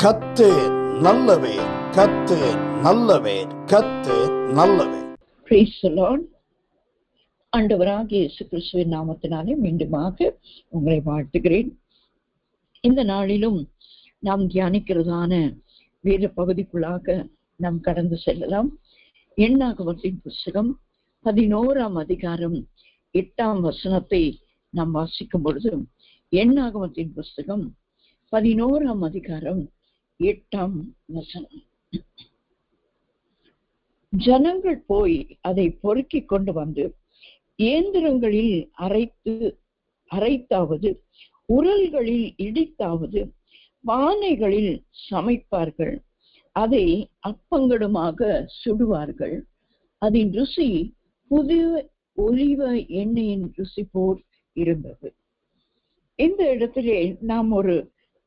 கர்த்தர் நல்லவர், கர்த்தர் நல்லவர், கர்த்தர் நல்லவர். Praise the Lord. ஆண்டவராகிய இயேசு கிறிஸ்துவின் நாமத்தினாலே மீண்டுமாக உங்களை வாழ்த்துகிறேன். இந்த நாளிலும் நாம் தியானிக்கிறதான வேத பகுதிக்குள்ளாக நாம் கடந்து செல்லலாம். எண்ணாகமத்தின் புஸ்தகம் 11ஆம் அதிகாரம் 8ஆம் வசனத்தை நாம் வாசிக்கும் பொழுது, எண்ணாகமத்தின் புஸ்தகம் 11ஆம் அதிகாரம் 8ஆம் வசனம். ஜனங்கள் போய் அதை பொறுக்கி கொண்டு வந்து இயந்திரங்களில் அரைத்தாவது, உரல்களில் இடித்தாவது, பானைகளில் சமைப்பார்கள். அதை அப்பங்களுமாக சுடுவார்கள். அதன் ருசி புதிய ஒலிவ எண்ணெயின் ருசி போல் இருந்தது. இந்த இடத்திலே நாம் ஒரு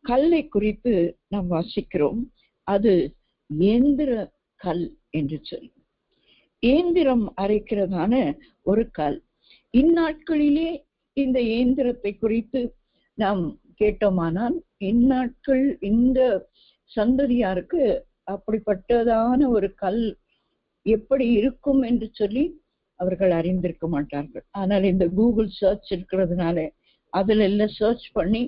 கல்லை குறித்து நாம் வாசிக்கிறோம். அது இயந்திர கல் என்று சொல்லி, இயந்திரம் அரைக்கிறதான ஒரு கல். இந்நாட்களிலே இந்த இயந்திரத்தை குறித்து நாம் கேட்டோமானால், இந்நாட்கள் இந்த சந்ததியாருக்கு அப்படிப்பட்டதான ஒரு கல் எப்படி இருக்கும் என்று சொல்லி அவர்கள் அறிந்திருக்க மாட்டார்கள். ஆனால் இந்த கூகுள் சர்ச் இருக்கிறதுனால அதுல எல்லாம் சர்ச் பண்ணி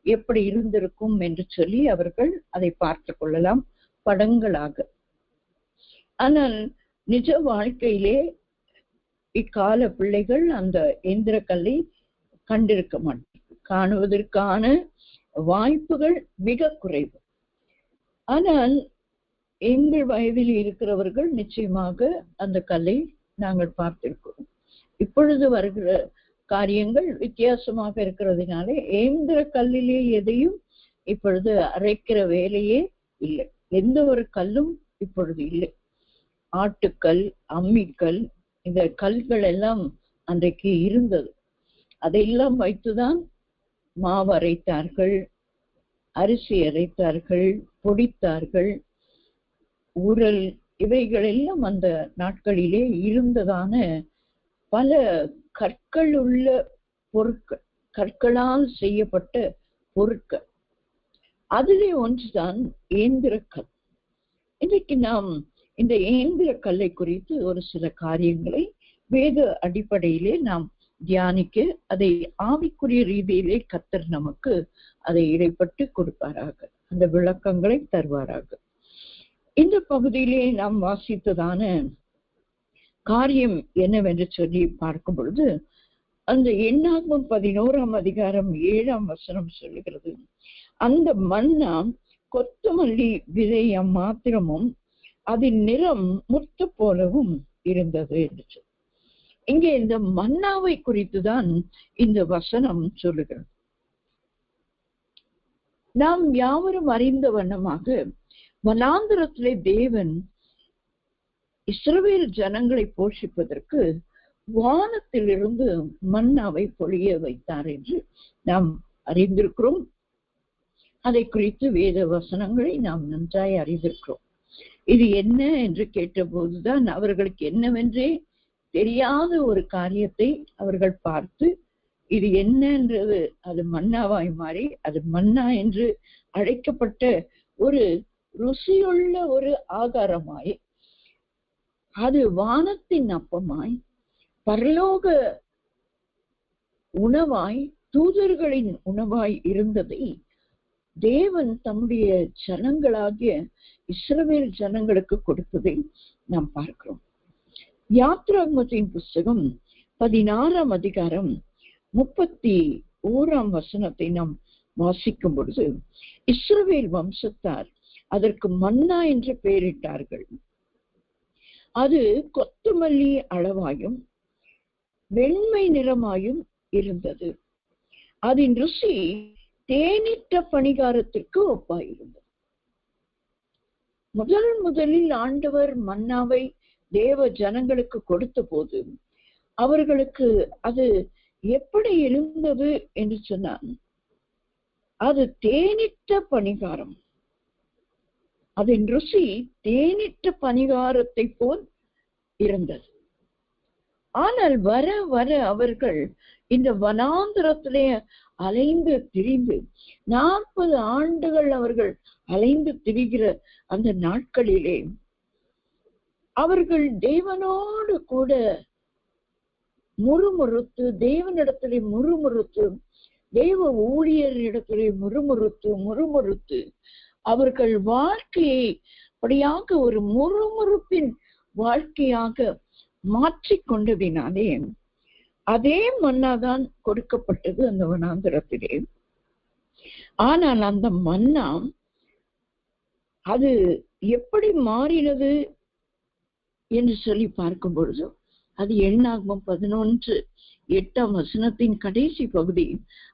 எப்படி இருந்திருக்கும் என்று சொல்லி அவர்கள் அதை பார்த்து கொள்ளலாம் படங்களாக. ஆனால் நிஜ வாழ்க்கையிலே இக்கால பிள்ளைகள் அந்த எந்திர கல்லை கண்டிருக்க மாட்டார்கள். காணுவதற்கான வாய்ப்புகள் மிக குறைவு. ஆனால் எங்கள் வயதில் இருக்கிறவர்கள் நிச்சயமாக அந்த கல்லை நாங்கள் பார்த்திருக்கிறோம். இப்பொழுது வருகிற காரியங்கள் வித்தியாசமாக இருக்கிறதுனால இயந்திர கல்லிலே எதையும் இப்பொழுது அரைக்கிற வேலையே இல்லை. எந்த ஒரு கல்லும் இப்பொழுது இல்லை. ஆட்டுக்கல், அம்மிக்கல், இந்த கல்கள் எல்லாம் அன்றைக்கு இருந்தது. அதையெல்லாம் வைத்துதான் மாவு அரைத்தார்கள், அரிசி அரைத்தார்கள், பொடித்தார்கள். உரல் இவைகள் எல்லாம் அந்த நாட்களிலே இருந்ததான பல கற்கள் உள்ள பொருட்கள், கற்களால் செய்யப்பட்ட பொருட்கள். அதிலே ஒன்றுதான் இயந்திர கல். இன்றைக்கு நாம் இந்த இயந்திர கல்லை குறித்து ஒரு சில காரியங்களை வேத அடிப்படையிலே நாம் தியானிக்க, அதை ஆவிக்குரிய ரீதியிலே கர்த்தர் நமக்கு அதை இடைப்பட்டு கொடுப்பாராக, அந்த விளக்கங்களை தருவாராக. இந்த பகுதியிலே நாம் வாசித்ததான காரியம் என்னவென்று சொல்லி பார்க்கும் பொழுது, அந்த எண்ணாகமம் 11ஆம் அதிகாரம் 7ஆம் வசனம் சொல்லுகிறது, அந்த மன்னா கொத்தமல்லி விதை மாத்திரமும் அதன் நிறம் முத்து போலவும் இருந்தது என்று சொல்லி, இங்கே இந்த மன்னாவை குறித்துதான் இந்த வசனம் சொல்லுகிறது. நாம் யாவரும் அறிந்த வண்ணமாக வனாந்திரத்திலே தேவன் இஸ்ரவேல் ஜனங்களை போஷிப்பதற்கு வானத்திலிருந்து மன்னாவை பொழிய வைத்தார் என்று நாம் அறிந்திருக்கிறோம். அதை குறித்து வேத வசனங்களை நாம் நன்றாய் அறிந்திருக்கிறோம். இது என்ன என்று கேட்டபோதுதான் அவர்களுக்கு என்னவென்றே தெரியாத ஒரு காரியத்தை அவர்கள் பார்த்து, இது என்னன்றது அது மன்னாவாய் மாறி அது மன்னா என்று அழைக்கப்பட்ட ஒரு ருசியுள்ள ஒரு ஆகாரமாய், அது வானத்தின் அப்பமாய், பரலோக உணவாய், தூதர்களின் உணவாய் இருந்ததை தேவன் தம்முடைய ஜனங்களாகிய இஸ்ரவேல் ஜனங்களுக்கு கொடுத்ததை நாம் பார்க்கிறோம். யாத்ராகமத்தின் புஸ்தகம் 16ஆம் அதிகாரம் 31ஆம் வசனத்தை நாம் வாசிக்கும் பொழுது, இஸ்ரவேல் வம்சத்தார் அதற்கு மன்னா என்று பெயரிட்டார்கள். அது கொத்தமல்லி அளவாயும் வெண்மை நிறமாயும் இருந்தது. அதன் ருசி தேனிட்ட பணிகாரத்திற்கு ஒப்பாயிருந்தது. முதலில் ஆண்டவர் மன்னாவை தேவ ஜனங்களுக்கு கொடுத்த போது அவர்களுக்கு அது எப்படி இருந்தது என்று சொன்னான், அது தேனிட்ட பணிகாரம். அதன் ருசி தேனிட்ட பணிகாரத்தை போல் இருந்தது. ஆனால் வர வர அவர்கள் இந்த வனாந்திரத்திலே அலைந்து திரிந்து 40 ஆண்டுகள் அவர்கள் அலைந்து திரிகிற அந்த நாட்களிலே அவர்கள் தேவனோடு கூட முறுமுறுத்து, தேவனிடத்திலே முறுமுறுத்து, தேவ ஊழியரிடத்திலே முறுமுறுத்து அவர்கள் வாழ்க்கையை அப்படியாக ஒரு முறுமுறுப்பின் வாழ்க்கையாக மாற்றிக்கொண்டதினாலே அதே மன்னாதான் கொடுக்கப்பட்டது அந்த வனாந்திரத்திலே. ஆனால் அந்த மன்னா அது எப்படி மாறினது என்று சொல்லி பார்க்கும் பொழுது அது எண்ணாகமம் 11:8 கடைசி பகுதி.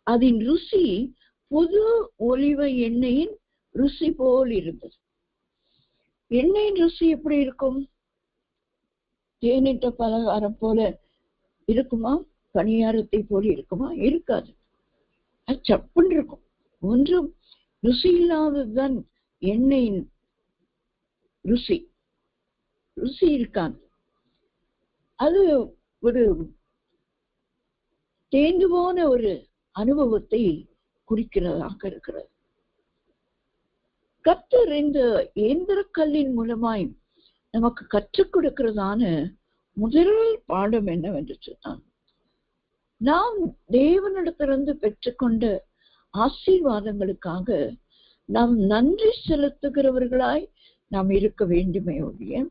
அதன் ருசி புது ஒலிவ எண்ணெயின் ருசி போல் இருந்தது. எண்ணெயின் ருசி எப்படி இருக்கும்? தேனிட்ட பலகாரம் போல இருக்குமா? பணியாரத்தை போல இருக்குமா? இருக்காது. அது சப்புன்னு இருக்கும். ஒன்றும் ருசி இல்லாததுதான் எண்ணெயின் ருசி. ருசி இருக்காது. அது ஒரு தேர்ந்து போன ஒரு அனுபவத்தை குறிக்கிறதாக இருக்கிறது. கர்த்தர் இந்த இயந்திர கல்லின் மூலமாய் நமக்கு கற்றுக் கொடுக்கிறதான முதல் பாடம் என்னவென்று சொன்னான், நாம் தேவனிடத்திலிருந்து பெற்றுக்கொண்ட ஆசீர்வாதங்களுக்காக நாம் நன்றி செலுத்துகிறவர்களாய் நாம் இருக்க வேண்டுமே ஒழிய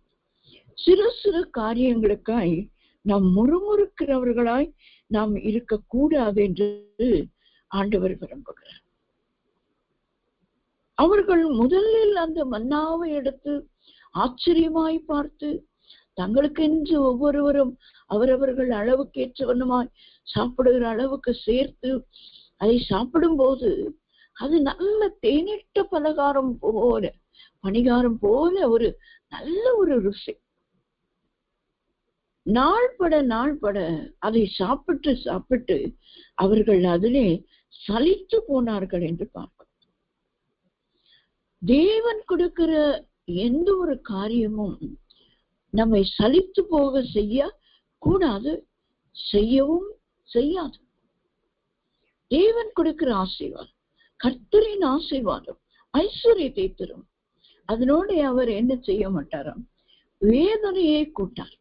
சிறு சிறு காரியங்களுக்காய் நாம் முறுமுறுக்கிறவர்களாய் நாம் இருக்கக்கூடாது என்று ஆண்டவர் விரும்புகிறார். அவர்கள் முதலில் அந்த மன்னாவை எடுத்து ஆச்சரியமாய் பார்த்து தங்களுக்கென்று ஒவ்வொருவரும் அவரவர்கள் அளவுக்கு ஏற்றவண்ணமாய் சாப்பிடுகிற அளவுக்கு சேர்த்து அதை சாப்பிடும் போது அது நல்ல தேனிட்ட பலகாரம் போல, பணிகாரம் போல ஒரு நல்ல ஒரு ருசி. நாள்பட அதை சாப்பிட்டு அவர்கள் அதிலே சலித்து போனார்கள் என்று பார்க்கிறோம். தேவன் கொடுக்கிற எந்த ஒரு காரியமும் நம்மை சலித்து போக செய்ய கூடாது, செய்யவும் செய்யாது. தேவன் கொடுக்கிற ஆசீர்வாதம், கர்த்தரின் ஆசீர்வாதம் ஐஸ்வர்யத்தை தரும். அதனோட அவர் என்ன செய்ய மாட்டாராம்? வேதனையை கூட்டார்.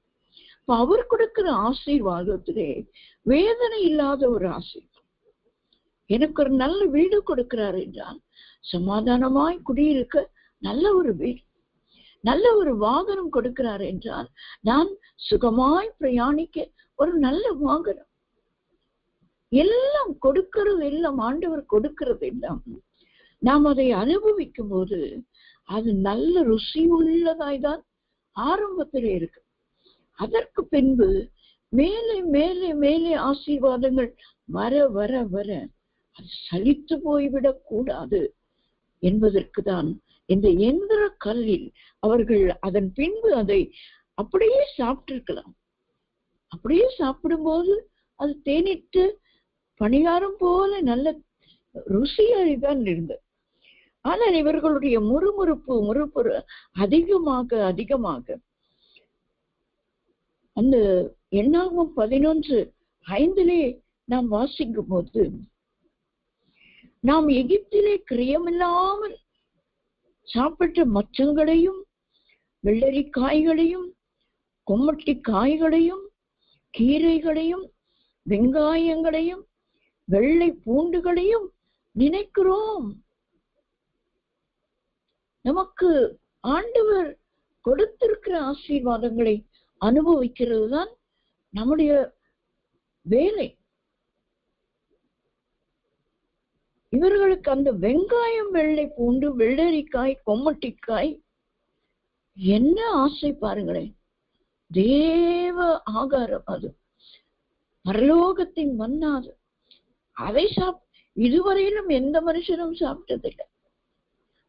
அவர் கொடுக்கிற ஆசீர்வாதத்திலே வேதனை இல்லாத ஒரு ஆசீர்வாதம். எனக்கு ஒரு நல்ல வீடு கொடுக்கிறார் என்றால் சமாதானமாய் குடியிருக்க நல்ல ஒரு வீடு, நல்ல ஒரு வாகனம் கொடுக்கிறார் என்றால் நான் சுகமாய் பிரயாணிக்க ஒரு நல்ல வாகனம். எல்லாம் கொடுக்கிறது, எல்லாம் ஆண்டவர் கொடுக்கிறது எல்லாம் நாம் அதை அனுபவிக்கும் போது அது நல்ல ருசி உள்ளதாய் தான் ஆரம்பத்திலே இருக்கு. அதற்கு பின்பு மேலே மேலே மேலே ஆசீர்வாதங்கள் வர வர வர அது சலித்து போய்விடக் கூடாது என்பதற்கு தான் இந்த எந்திர கல்லில் அவர்கள் அதன் பின்பு அதை அப்படியே சாப்பிட்டிருக்கலாம். அப்படியே சாப்பிடும்போது அது தேனிட்டு பணிகாரம் போல நல்ல ருசியாய்தான் இருந்தது. ஆனால் இவர்களுடைய முறுமுறுப்பு அதிகமாக அந்த எண்ணாகமம் 11:5 நாம் வாசிக்கும் போது, நாம் எகிப்திலே கிரியமில்லாமல் சாப்பிட்ட மச்சங்களையும் வெள்ளரி காய்களையும் கொம்மட்டி காய்களையும் கீரைகளையும் வெங்காயங்களையும் வெள்ளை பூண்டுகளையும் நினைக்கிறோம். நமக்கு ஆண்டவர் கொடுத்திருக்கிற ஆசீர்வாதங்களை அனுபவிக்கிறது தான் நம்முடைய வேலை. இவர்களுக்கு அந்த வெங்காயம் வெள்ளை பூண்டு வெள்ளரிக்காய் கொம்மட்டிக்காய் என்ன ஆசை பாருங்களேன். தேவ ஆகாரம், அது பரலோகத்தின் மன்னாது. அதை இதுவரையிலும் எந்த மனுஷனும் சாப்பிட்டதில்லை.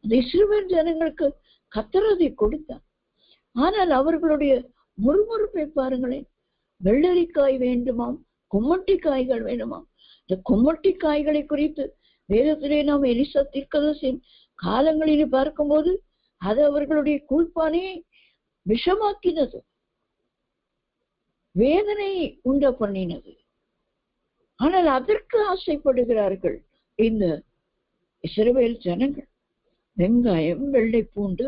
அந்த இஸ்ரவேல் ஜனங்களுக்கு கர்த்தர் அதை கொடுத்தார். ஆனால் அவர்களுடைய முறுமுறுப்பை பாருங்களேன். வெள்ளரிக்காய் வேண்டுமாம், கொம்மட்டி காய்கள் வேண்டுமாம். இந்த கொம்மட்டி காய்களை குறித்து வேதத்திலே நாம் எலிசா தீர்க்கதரிசியின் காலங்களிலே பார்க்கும்போது அது அவர்களுடைய கூழ்பானையை விஷமாக்கினது. வேதனை உண்ட பண்ணினது. ஆனால் அதற்கு ஆசைப்படுகிறார்கள் இந்த இஸ்ரவேல் ஜனங்கள். வெங்காயம், வெள்ளை பூண்டு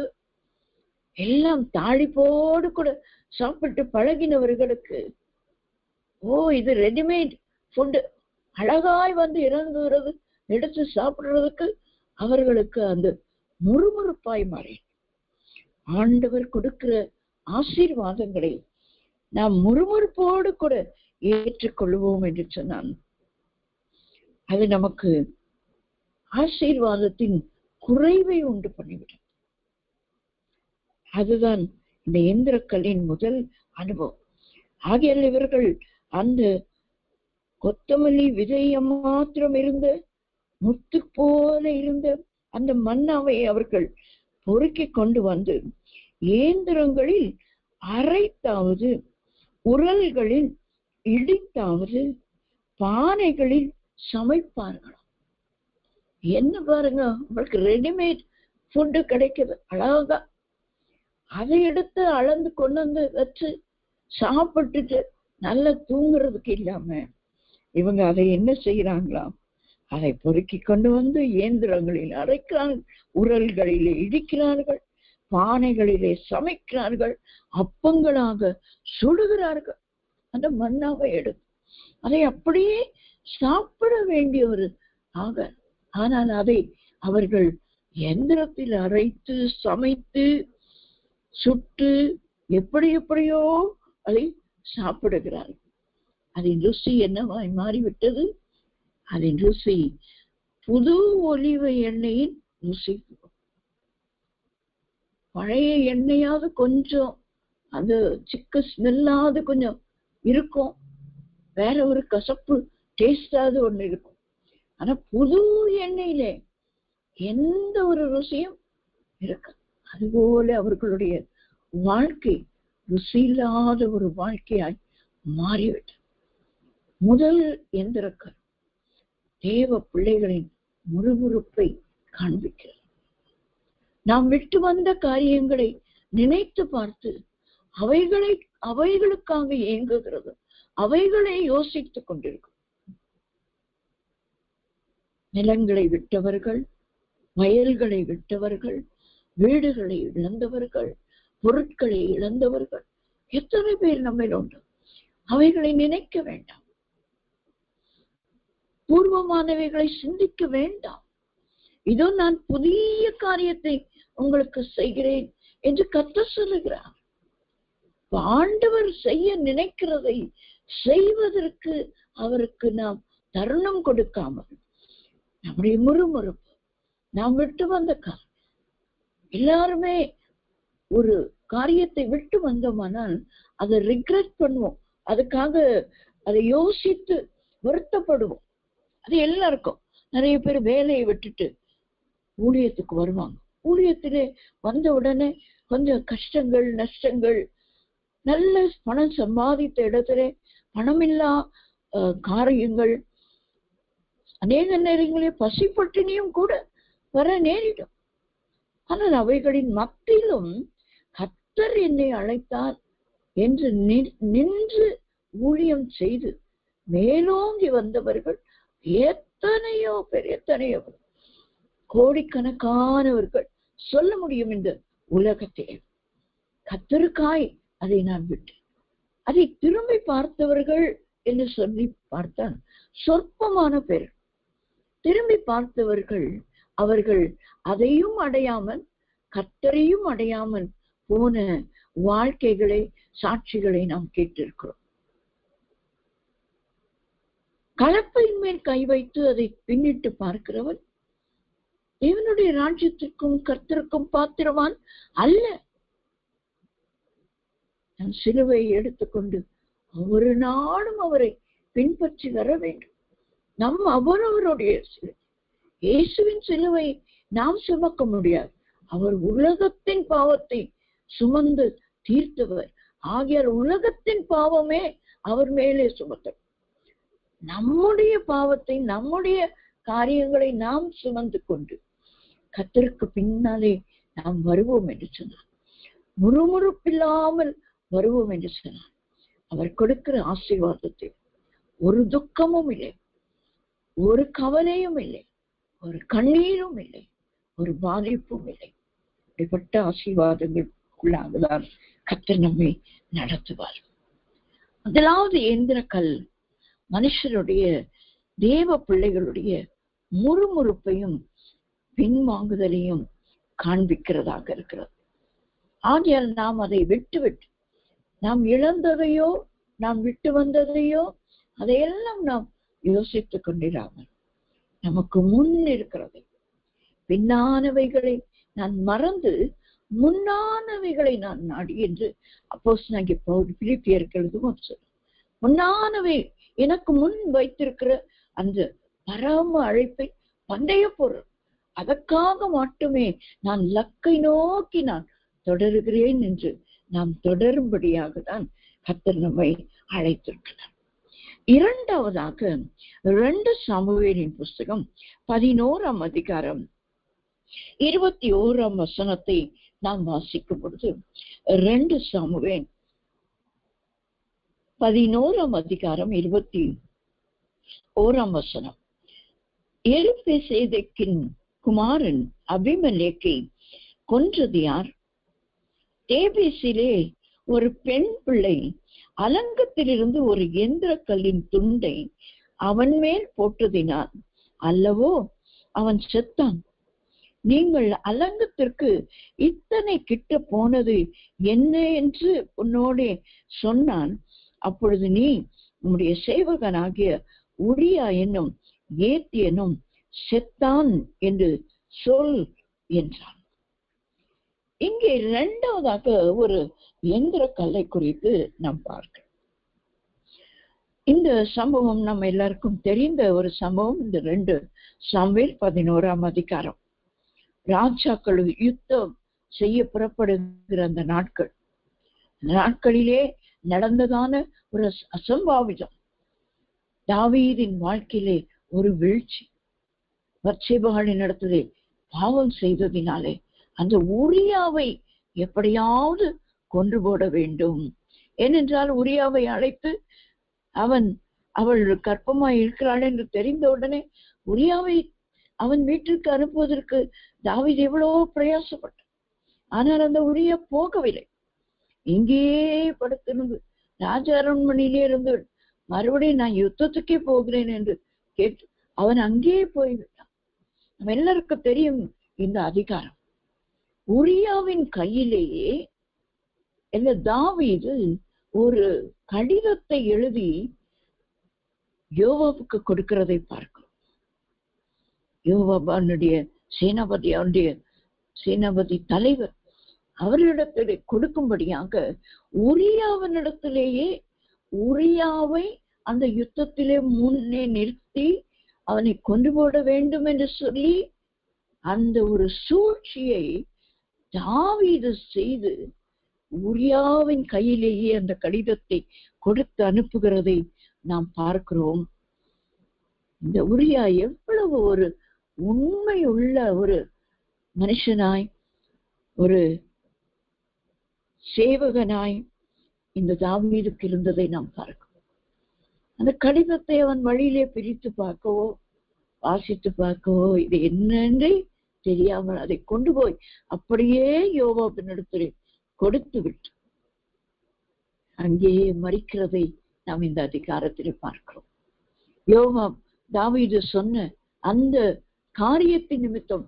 எல்லாம் தாளிப்போடு கூட சாப்பிட்டு பழகினவர்களுக்கு இது ரெடிமேட் ஃபுட், அழகாய் வந்து இறங்குகிறது, எடுத்து சாப்பிடுறதுக்கு அவர்களுக்கு அந்த முறுமுறுப்பாய் மாறி. ஆண்டவர் கொடுக்கிற ஆசீர்வாதங்களை நாம் முறுமுறுப்போடு கூட ஏற்றுக்கொள்வோம் என்று சொன்னான். அது நமக்கு ஆசீர்வாதத்தின் குறைவை உண்டு பண்ணிவிடும். அதுதான் இந்த இந்திரக்கல்லின் முதல் அனுபவம். ஆகியால் இவர்கள் அந்த கொத்தமல்லி விதைய மாத்திரம் இருந்த முத்து போல இருந்த அந்த மன்னாவை அவர்கள் பொறுக்கி கொண்டு வந்து இயந்திரங்களில் அரைத்தாவது, உரல்களில் இடித்தாவது, பானைகளில் சமைப்பார்களாம். என்ன பாருங்க, உங்களுக்கு ரெடிமேட் ஃபுட்டு கிடைக்குது அழகா, அதை எடுத்து அளந்து கொண்டு வந்து வச்சு சாப்பிட்டுட்டு நல்லா தூங்குறதுக்கு இல்லாம இவங்க அதை என்ன செய்யறாங்களாம், அதை பொறுக்கி கொண்டு வந்து இயந்திரங்களில் அரைக்கிறார்கள், உரல்களிலே இடிக்கிறார்கள், பானைகளிலே சமைக்கிறார்கள், அப்பங்களாக சுடுகிறார்கள். அந்த மன்னாவை எடுத்து அதை அப்படியே சாப்பிட வேண்டிய ஒரு ஆனால் அதை அவர்கள் எந்திரத்தில் அரைத்து சமைத்து சுட்டு எப்படியோ அதை சாப்பிடுகிறார்கள். அதன் ருசி என்னவாய் மாறிவிட்டது? அதன் ருசி புது ஒலிவ எண்ணெயின் ருசி. பழைய எண்ணெயாவது கொஞ்சம் அந்த சிக்க ஸ்மெல்லாவது கொஞ்சம் இருக்கும், வேற ஒரு கசப்பு டேஸ்டாவது ஒண்ணு இருக்கும். ஆனா புது எண்ணெயிலே எந்த ஒரு ருசியும் இருக்கு. அதுபோல அவர்களுடைய வாழ்க்கை ருசி இல்லாத ஒரு வாழ்க்கையாய் மாறிவிட்டது. முதல் எந்திரக்கல் தேவ பிள்ளைகளின் முறுமுறுப்பை காண்பிக்கிறது. நாம் விட்டு வந்த காரியங்களை நினைத்து பார்த்து அவைகளுக்காக ஏங்குகிறது, அவைகளை யோசித்துக் கொண்டிருக்கும். நிலங்களை விட்டவர்கள், வயல்களை விட்டவர்கள், வீடுகளை இழந்தவர்கள், பொருட்களை இழந்தவர்கள் எத்தனை பேர் நம்மில் உண்டு. அவைகளை நினைக்க வேண்டாம், பூர்வமானவைகளை சிந்திக்க வேண்டாம். இதோ நான் புதிய காரியத்தை உங்களுக்கு செய்கிறேன் என்று கர்த்தர் சொல்லுகிறார். ஆண்டவர் செய்ய நினைக்கிறதை செய்வதற்கு அவருக்கு நாம் தருணம் கொடுக்காமல் நம்முடைய முறுமுறுப்பு, நாம் விட்டு வந்த எல்லாருமே ஒரு காரியத்தை விட்டு வந்தோமானால் அதை ரிக்ரெட் பண்ணுவோம், அதுக்காக அதை யோசித்து வருத்தப்படுவோம். அது எல்லாருக்கும். நிறைய பேர் வேலையை விட்டுட்டு ஊழியத்துக்கு வருவாங்க. ஊழியத்திலே வந்த உடனே கொஞ்சம் கஷ்டங்கள், நஷ்டங்கள், நல்ல பணம் சம்பாதித்த இடத்துல பணமில்லா காரியங்கள், அநேக நேரங்களில் பசி பட்டினியும் கூட வர நேரிடும். ஆனால் அவைகளின் மத்தியிலும் கர்த்தர் என்னை அழைத்தார் என்று நின்று ஊழியம் செய்து மேலோங்கி வந்தவர்கள் எத்தனையோ பேர், எத்தனையோ கோடிக்கணக்கானவர்கள் சொல்ல முடியும் இந்த உலகத்திலே. கர்த்தருக்காய் அதை நான் விட்டேன். அதை திரும்பி பார்த்தவர்கள் என்று சொல்லி பார்த்தால் சொற்பமான பேர். திரும்பி பார்த்தவர்கள் அவர்கள் அதையும் அடையாமல் கர்த்தரையும் அடையாமல் போன வாழ்க்கைகளை, சாட்சிகளை நாம் கேட்டிருக்கிறோம். கலப்பையின் மேல் கை வைத்து அதை பின்னிட்டு பார்க்கிறவன் தேவனுடைய ராஜ்யத்திற்கும் கர்த்தருக்கும் பாத்திரவான் அல்ல. நம் சிலுவை எடுத்துக்கொண்டு ஒவ்வொரு நாளும் அவரை பின்பற்றி வர வேண்டும். நம் அவரவருடைய சிலுவை, இயேசுவின் சிலுவை நாம் சுமக்க முடியாது. அவர் உலகத்தின் பாவத்தை சுமந்து தீர்த்தவர். ஆகியால் உலகத்தின் பாவமே அவர் மேலே சுமத்த, நம்முடைய பாவத்தை, நம்முடைய காரியங்களை நாம் சுமந்து கொண்டு கர்த்தருக்கு பின்னாலே நாம் வருவோம் என்று சொன்னார். முறுமுறுப்பில்லாமல் வருவோம் என்று சொன்னார். அவர் கொடுக்கிற ஆசீர்வாதத்தில் ஒரு துக்கமும் இல்லை, ஒரு கவலையும் இல்லை, ஒரு கண்ணீரும் இல்லை, ஒரு பாதிப்பும் இல்லை. இப்படிப்பட்ட ஆசீர்வாதங்களுக்குள்ளாகதான் கர்த்தர் நம்மை நடத்துவார். முதலாவது இயந்திரக்கல் மனுஷருடைய தேவ பிள்ளைகளுடைய முறுமுறுப்பையும் பின்வாங்குதலையும் காண்பிக்கிறதாக இருக்கிறது. ஆகையால் நாம் அதை விட்டு நாம் இழந்ததையோ நாம் விட்டு வந்ததையோ அதையெல்லாம் நாம் யோசித்துக் கொண்டிராமல் நமக்கு முன் இருக்கிறதை, பின்னானவைகளை நான் மறந்து முன்னானவைகளை நான் நாடி என்று அப்போஸ்தலனாகிய பவுல் பிலிப்பியருக்கு எழுதும் சொல்லும். முன்னானவை எனக்கு முன் வைத்திருக்கிற அந்த பரம அழைப்பை பந்தய பொருள், அதற்காக மட்டுமே நான் லக்கை நோக்கி நான் தொடருகிறேன் என்று நாம் தொடரும்படியாக தான் கர்த்தர் நம்மை அழைத்திருக்கிறார். இரண்டாவதாக 2 சாமுவேலின் புஸ்தகம் 11ஆம் அதிகாரம் 21ஆம் வசனத்தை நாம் வாசிக்கும் பொழுது, 2 சாமுவேல் 11ஆம் அதிகாரம் 21ஆம் வசனம். எலிப்பெசேதெக்கின் குமாரன் அபிமெலேக்கை கொன்றது யார்? தேபேசிலே ஒரு பெண் பிள்ளை அலங்கத்திலிருந்து ஒரு எந்திர கல்லின் துண்டை அவன் மேல் போட்டதினால் அல்லவோ அவன் செத்தான். நீங்கள் அலங்கத்திற்கு இத்தனை கிட்ட போனது என்ன என்று உன்னோடே சொன்னான். அப்பொழுது நீ உம்முடைய சேவகனாகிய உரியா என்னும் ஏத்தியனும் செத்தான் என்று சொல் என்றான். இங்கே இரண்டாவதாக ஒரு எந்திர கல்லை குறித்து நாம் பார்க்கிறோம். இந்த சம்பவம் நம்ம எல்லாருக்கும் தெரிந்த ஒரு சம்பவம். இந்த 2 சாமுவேல் 11ஆம் அதிகாரம் ராஜாக்கள் யுத்தம் செய்ய புறப்படுகிற அந்த நாட்களிலே நடந்ததான ஒரு அசம்பாவிதம். தாவீதின் வாழ்க்கையிலே ஒரு வீழ்ச்சி. பத்சேபாளின் இடத்திலே பாவம் செய்ததினாலே அந்த உரியாவை எப்படியாவது கொன்று போட வேண்டும். ஏனென்றால் உரியாவை அழைத்து அவள் கர்ப்பமாய் இருக்கிறாள் என்று தெரிந்தவுடனே உரியாவை அவன் வீட்டிற்கு அனுப்புவதற்கு தாவீது எவ்வளவோ பிரயாசப்பட்டான். ஆனால் அந்த உரியா போகவில்லை. இங்கேயே படுத்திருந்து ராஜ அரண்மனையிலே இருந்து மறுபடியும் நான் யுத்தத்துக்கே போகிறேன் என்று கேட்டு அவன் அங்கேயே போய்விட்டான். நம்ம எல்லாருக்கும் தெரியும் இந்த அதிகாரம். உரியாவின் கையிலேயே தாவீது ஒரு கடிதத்தை எழுதி யோவாபுக்கு கொடுக்கிறதை பார்க்கிறோம். யோவாபனுடைய சேனாபதி தலைவர் அவரிடத்திலே கொடுக்கும்படியாக உரியாவினிடத்திலேயே உரியாவை அந்த யுத்தத்திலே முன்னே நிறுத்தி அவனை கொண்டு போட வேண்டும் என்று சொல்லி அந்த ஒரு சூழ்ச்சியை தாவீது செய்து உரியாவின் கையிலேயே அந்த கடிதத்தை கொடுத்து அனுப்புகிறதை நாம் பார்க்கிறோம். இந்த உரியா எவ்வளவு ஒரு உண்மை உள்ள ஒரு மனுஷனாய், ஒரு சேவகனாய் இந்த தாவீதுக்கு இருந்ததை நாம் பார்க்கிறோம். அந்த கடிதத்தை அவன் வழியிலே பிரித்து பார்க்கவோ வாசித்து பார்க்கவோ இது என்னன்றே தெரியாமல் அதை கொண்டு போய் அப்படியே யோவாபினிடத்திலே கொடுத்து விட்டு அங்கேயே மரிக்கிறதை நாம் இந்த அதிகாரத்திலே பார்க்கிறோம். யோவாப் தாவீது சொன்ன அந்த காரியத்தின் நிமித்தம்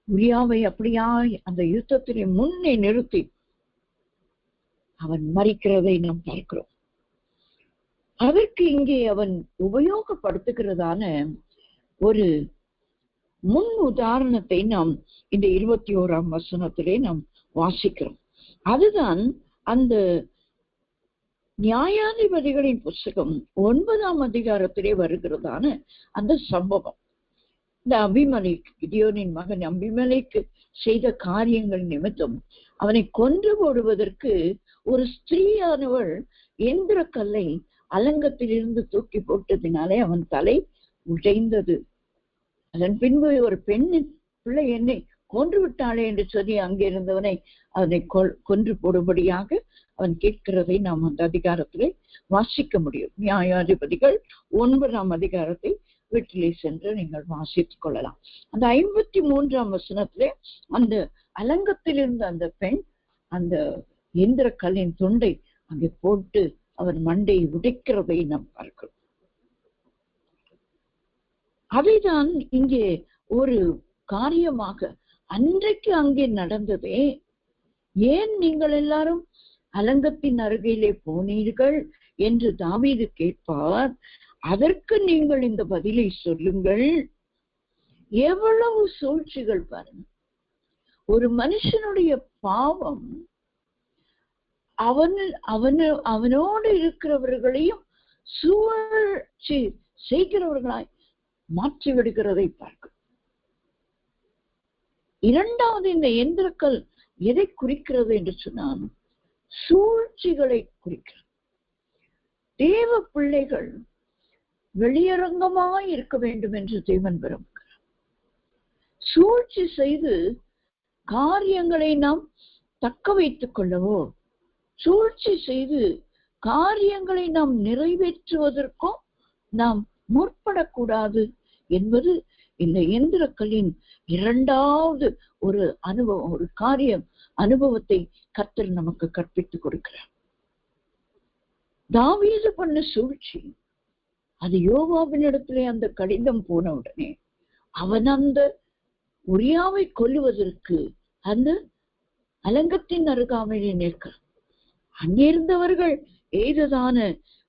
உரியாவை அப்படியாய் அந்த யுத்தத்திலே முன்னே நிறுத்தி அவன் மரிக்கிறதை நாம் பார்க்கிறோம். அதற்கு இங்கே அவன் உபயோகப்படுத்துகிறதான ஒரு முன் உதாரணத்தை நாம் இந்த 21ஆம் வசனத்திலே நாம் வாசிக்கிறோம். அதுதான் அந்த நியாயாதிபதிகளின் புஸ்தகம் 9ஆம் அதிகாரத்திலே வருகிறதான அந்த சம்பவம். இந்த அபிமெலேக், கிதியோனின் மகன் அபிமெலேக்கு செய்த காரியங்கள் நிமித்தம் அவனை கொன்று போடுவதற்கு ஒரு ஸ்திரீயானவள் எந்திர கல்லை அலங்கத்திலிருந்து தூக்கி போட்டதினாலே அவன் தலை உடைந்தது. அதன் பின்பு ஒரு பெண்ணின் பிள்ளை என்னை கொன்று விட்டாளே என்று சொல்லி அங்கே இருந்தவனை அவனை கொன்று போடும்படியாக அவன் கேட்கிறதை நாம் அந்த அதிகாரத்திலே வாசிக்க முடியும். நியாயாதிபதிகள் 9ஆம் அதிகாரத்தை வீட்டிலே சென்று நீங்கள் வாசித்துக் கொள்ளலாம். அந்த 53ஆம் வசனத்திலே அந்த அலங்கத்தில் இருந்த அந்த பெண் அந்த எந்திர கல்லின் துண்டை அங்கே போட்டு அவன் மண்டையை உடைக்கிறதை நாம் பார்க்கிறோம். அதைதான் இங்கே ஒரு காரியமாக அன்றைக்கு அங்கே நடந்ததே. ஏன் நீங்கள் எல்லாரும் அலங்கத்தின் அருகிலே போனீர்கள் என்று தாவீது கேட்பார். அதற்கு நீங்கள் இந்த பதிலை சொல்லுங்கள். எவ்வளவு சூழ்ச்சிகள் பாருங்க. ஒரு மனுஷனுடைய பாவம் அவனோடு இருக்கிறவர்களையும் சூழ்ச்சி செய்கிறவர்களாய் மாற்றி விடுகிறதை பார்க்க. இரண்டாவது, இந்த எந்திரக்கல் எதை குறிக்கிறது என்று சொன்னால் சூழ்ச்சிகளை குறிக்கிறது. தேவ பிள்ளைகள் வெளியரங்கமாய் இருக்க வேண்டும் என்று தேவன் விரும்புகிறார். சூழ்ச்சி செய்து காரியங்களை நாம் தக்க வைத்துக் கொள்ளவோ, சூழ்ச்சி செய்து காரியங்களை நாம் நிறைவேற்றுவதற்கும் நாம் முற்படக்கூடாது என்பது இந்த எந்திரக்கல்லின் இரண்டாவது ஒரு அனுபவம், ஒரு காரியம் அனுபவத்தை கர்த்தர் நமக்கு கற்பித்துக் கொடுக்கிறார். தாவீது பண்ண சூழ்ச்சி அது யோவாபின் இடத்திலே அந்த கடிதம் போன உடனே அவன் அந்த உரியாவை கொல்லுவதற்கு அந்த அலங்கத்தின் அருகாமையிலே நிற்கிறான். அங்கிருந்தவர்கள் எய்ததான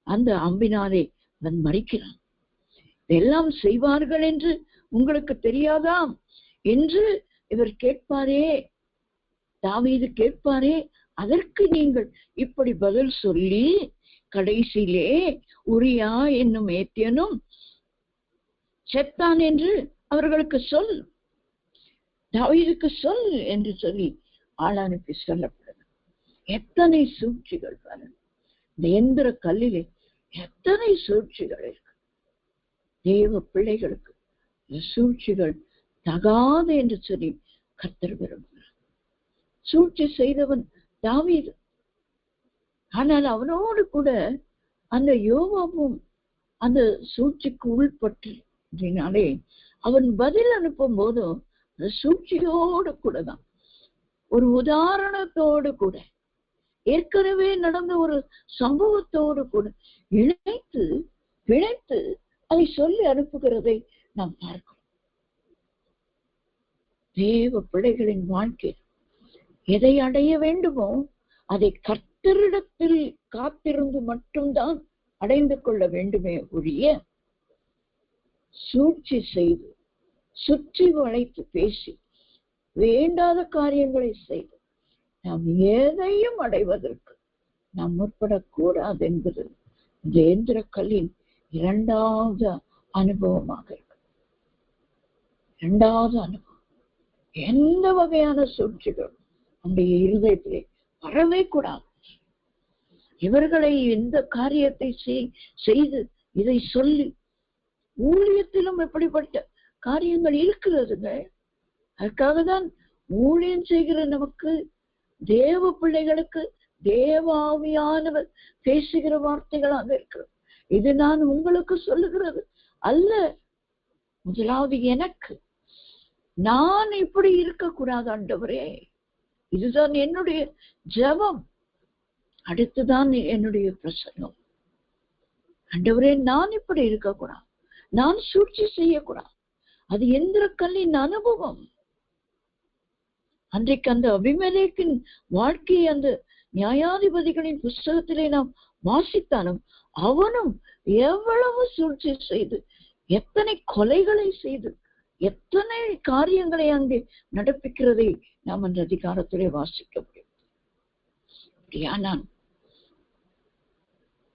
அந்த அம்பினாலே அவன் மறிக்கிறான். இதெல்லாம் செய்வார்கள் என்று உங்களுக்கு தெரியாதாம் என்று இவர் கேட்பாரே, தாவீது கேட்பாரே. அதற்கு நீங்கள் இப்படி பதில் சொல்லி கடைசியிலே உரியா என்னும் ஏத்தியனும் செத்தான் என்று அவர்களுக்கு சொல், தாவீதுக்கு சொல் என்று சொல்லி ஆளானுக்கு சொல்லப்படுது. எத்தனை சூழ்ச்சிகள் பாருங்க. இந்த எந்திர கல்லிலே எத்தனை சூழ்ச்சிகள் இருக்கு. தேவ பிள்ளைகளுக்கு சூழ்ச்சிகள் தகாது என்று சொல்லி கர்த்தர் விரும்புகிறார். சூழ்ச்சி செய்தவன் தாவீது. ஆனால் அவனோடு கூட அந்த யோவாபும் அந்த சூழ்ச்சிக்கு உள்பட்டினாலே அவன் பதில் அனுப்பும் போதும் அந்த சூழ்ச்சியோடு கூட தான், ஒரு உதாரணத்தோடு கூட, ஏற்கனவே நடந்த ஒரு சம்பவத்தோடு கூட இணைத்து பிணைத்து அதை சொல்லி அனுப்புகிறதை நாம் பார்க்கிறோம். தேவ பிள்ளைகளின் வாழ்க்கை எதை அடைய வேண்டுமோ அதை கர்த்தரிடத்தில் காத்திருந்து மட்டும்தான் அடைந்து கொள்ள வேண்டுமே ஒழிய சூழ்ச்சி செய்து சுற்றி வளைத்து பேசி வேண்டாத காரியங்களை செய்து நாம் எதையும் அடைவதற்கு நாம் முற்படக்கூடாது என்பது இந்த எந்திரக்கல்லின் இரண்டாவது அனுபவமாக இருக்கு. இரண்டாவது அனுபவம். எந்த வகையான சூழ்ச்சிகள் நம்முடைய இருதயத்திலே வரவே கூடாது. இவர்களை எந்த காரியத்தை செய்து இதை சொல்லி, ஊழியத்திலும் எப்படிப்பட்ட காரியங்கள் இருக்கிறதுங்க. அதுக்காக தான் ஊழியம் செய்கிற நமக்கு, தேவ பிள்ளைகளுக்கு தேவாவியானவர் பேசுகிற வார்த்தைகளாக இருக்கிறது. இது நான் உங்களுக்கு சொல்லுகிறது அல்ல. முதலாவது எனக்கு, நான் இப்படி இருக்கக்கூடாது ஆண்டவரே, இதுதான் என்னுடைய ஜெபம். அடுத்துதான் என்னுடைய பிரசங்கம். ஆண்டவரே, நான் இப்படி இருக்கக்கூடாது, நான் சூழ்ச்சி செய்யக்கூடாது. அது எந்திரக்கல்லின் அனுபவம். அன்றைக்கு அந்த அபிமெலேக்கின் வாழ்க்கையை அந்த நியாயாதிபதிகளின் புஸ்தகத்திலே நாம் வாசித்தாலும் அவனும் எவ்வளவு சூழ்ச்சி செய்து, எத்தனை கொலைகளை செய்து, எத்தனை காரியங்களை அங்கே நடப்பிக்கிறதை நாம் அந்த அதிகாரத்திலே வாசிக்க முடியும்.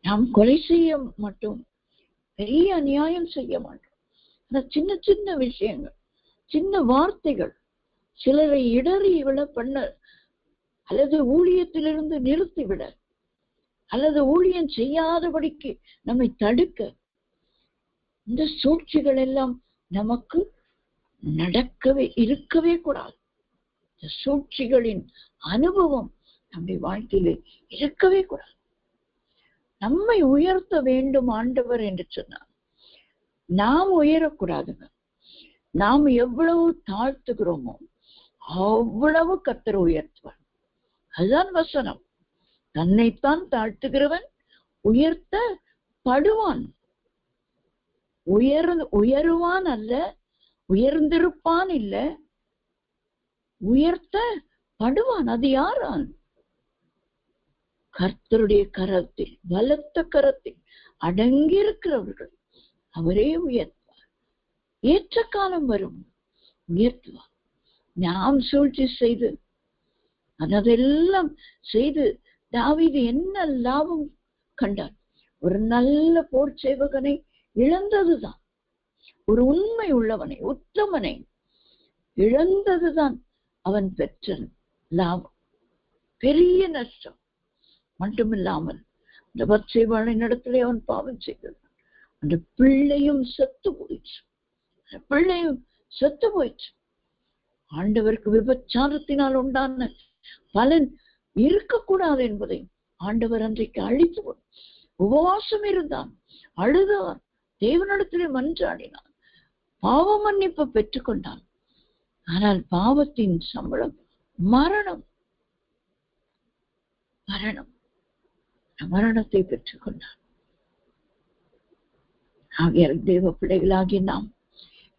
நாம் கொலை செய்ய மாட்டோம், பெரிய அநியாயம் செய்ய மாட்டோம். ஆனா சின்ன சின்ன விஷயங்கள், சின்ன வார்த்தைகள் சிலரை இடறி விட பண்ண, அல்லது ஊழியத்திலிருந்து நிறுத்திவிட, அல்லது ஊழியம் செய்யாதபடிக்கு நம்மை தடுக்க, இந்த சூழ்ச்சிகள் எல்லாம் நமக்கு இருக்கவே கூடாது. இந்த சூழ்ச்சிகளின் அனுபவம் நம்முடைய வாழ்க்கையில இருக்கவே கூடாது. நம்மை உயர்த்த வேண்டும் ஆண்டவர் என்று சொன்னார். நாம் உயரக்கூடாதுங்க. நாம் எவ்வளவு தாழ்த்துகிறோமோ அவ்வளவு கர்த்தர் உயர்த்துவார். அதுதான் வசனம். தன்னைத்தான் தாழ்த்துகிறவன் உயர்த்தப்படுவான். உயருவான் அல்ல, உயர்ந்திருப்பான் இல்ல, உயர்த்தப்படுவான். அது யாரால்? கர்த்தருடைய கரத்தில், பலத்த கரத்தில் அடங்கியிருக்கிறவர்கள் அவரே உயர்த்துவார். ஏற்ற காலம் வரும், உயர்த்துவார். நாம் சூழ்ச்சி செய்து அதெல்லாம் செய்து தாவீது என்ன லாபம் கண்டார்? ஒரு நல்ல போர் சேவகனை இழந்ததுதான். ஒரு உண்மை உள்ளவனை, உத்தமனை இழந்ததுதான் அவன் பெற்ற லாபம். பெரிய நஷ்டம். மட்டுமில்லாமல் அந்த பத்சேபாளின் இடத்திலே அவன் பாவம் செய்தது. அந்த பிள்ளையும் செத்து போயிற்று. பிள்ளையும் செத்து போயிற்று. ஆண்டவருக்கு விபச்சாரத்தினால் உண்டான பலன் இருக்கக்கூடாது என்பதை ஆண்டவர் அன்றைக்கு அழித்து உபவாசம் இருந்தான், அழுதார், தேவனிடத்திலே மன்றாடினான், பாவ மன்னிப்பு பெற்றுக்கொண்டான். ஆனால் பாவத்தின் சம்பளம் மரணம். மரணம் மரணத்தை பெற்றுக்கொண்டான். ஆகிய தேவ பிள்ளைகளாகி நாம்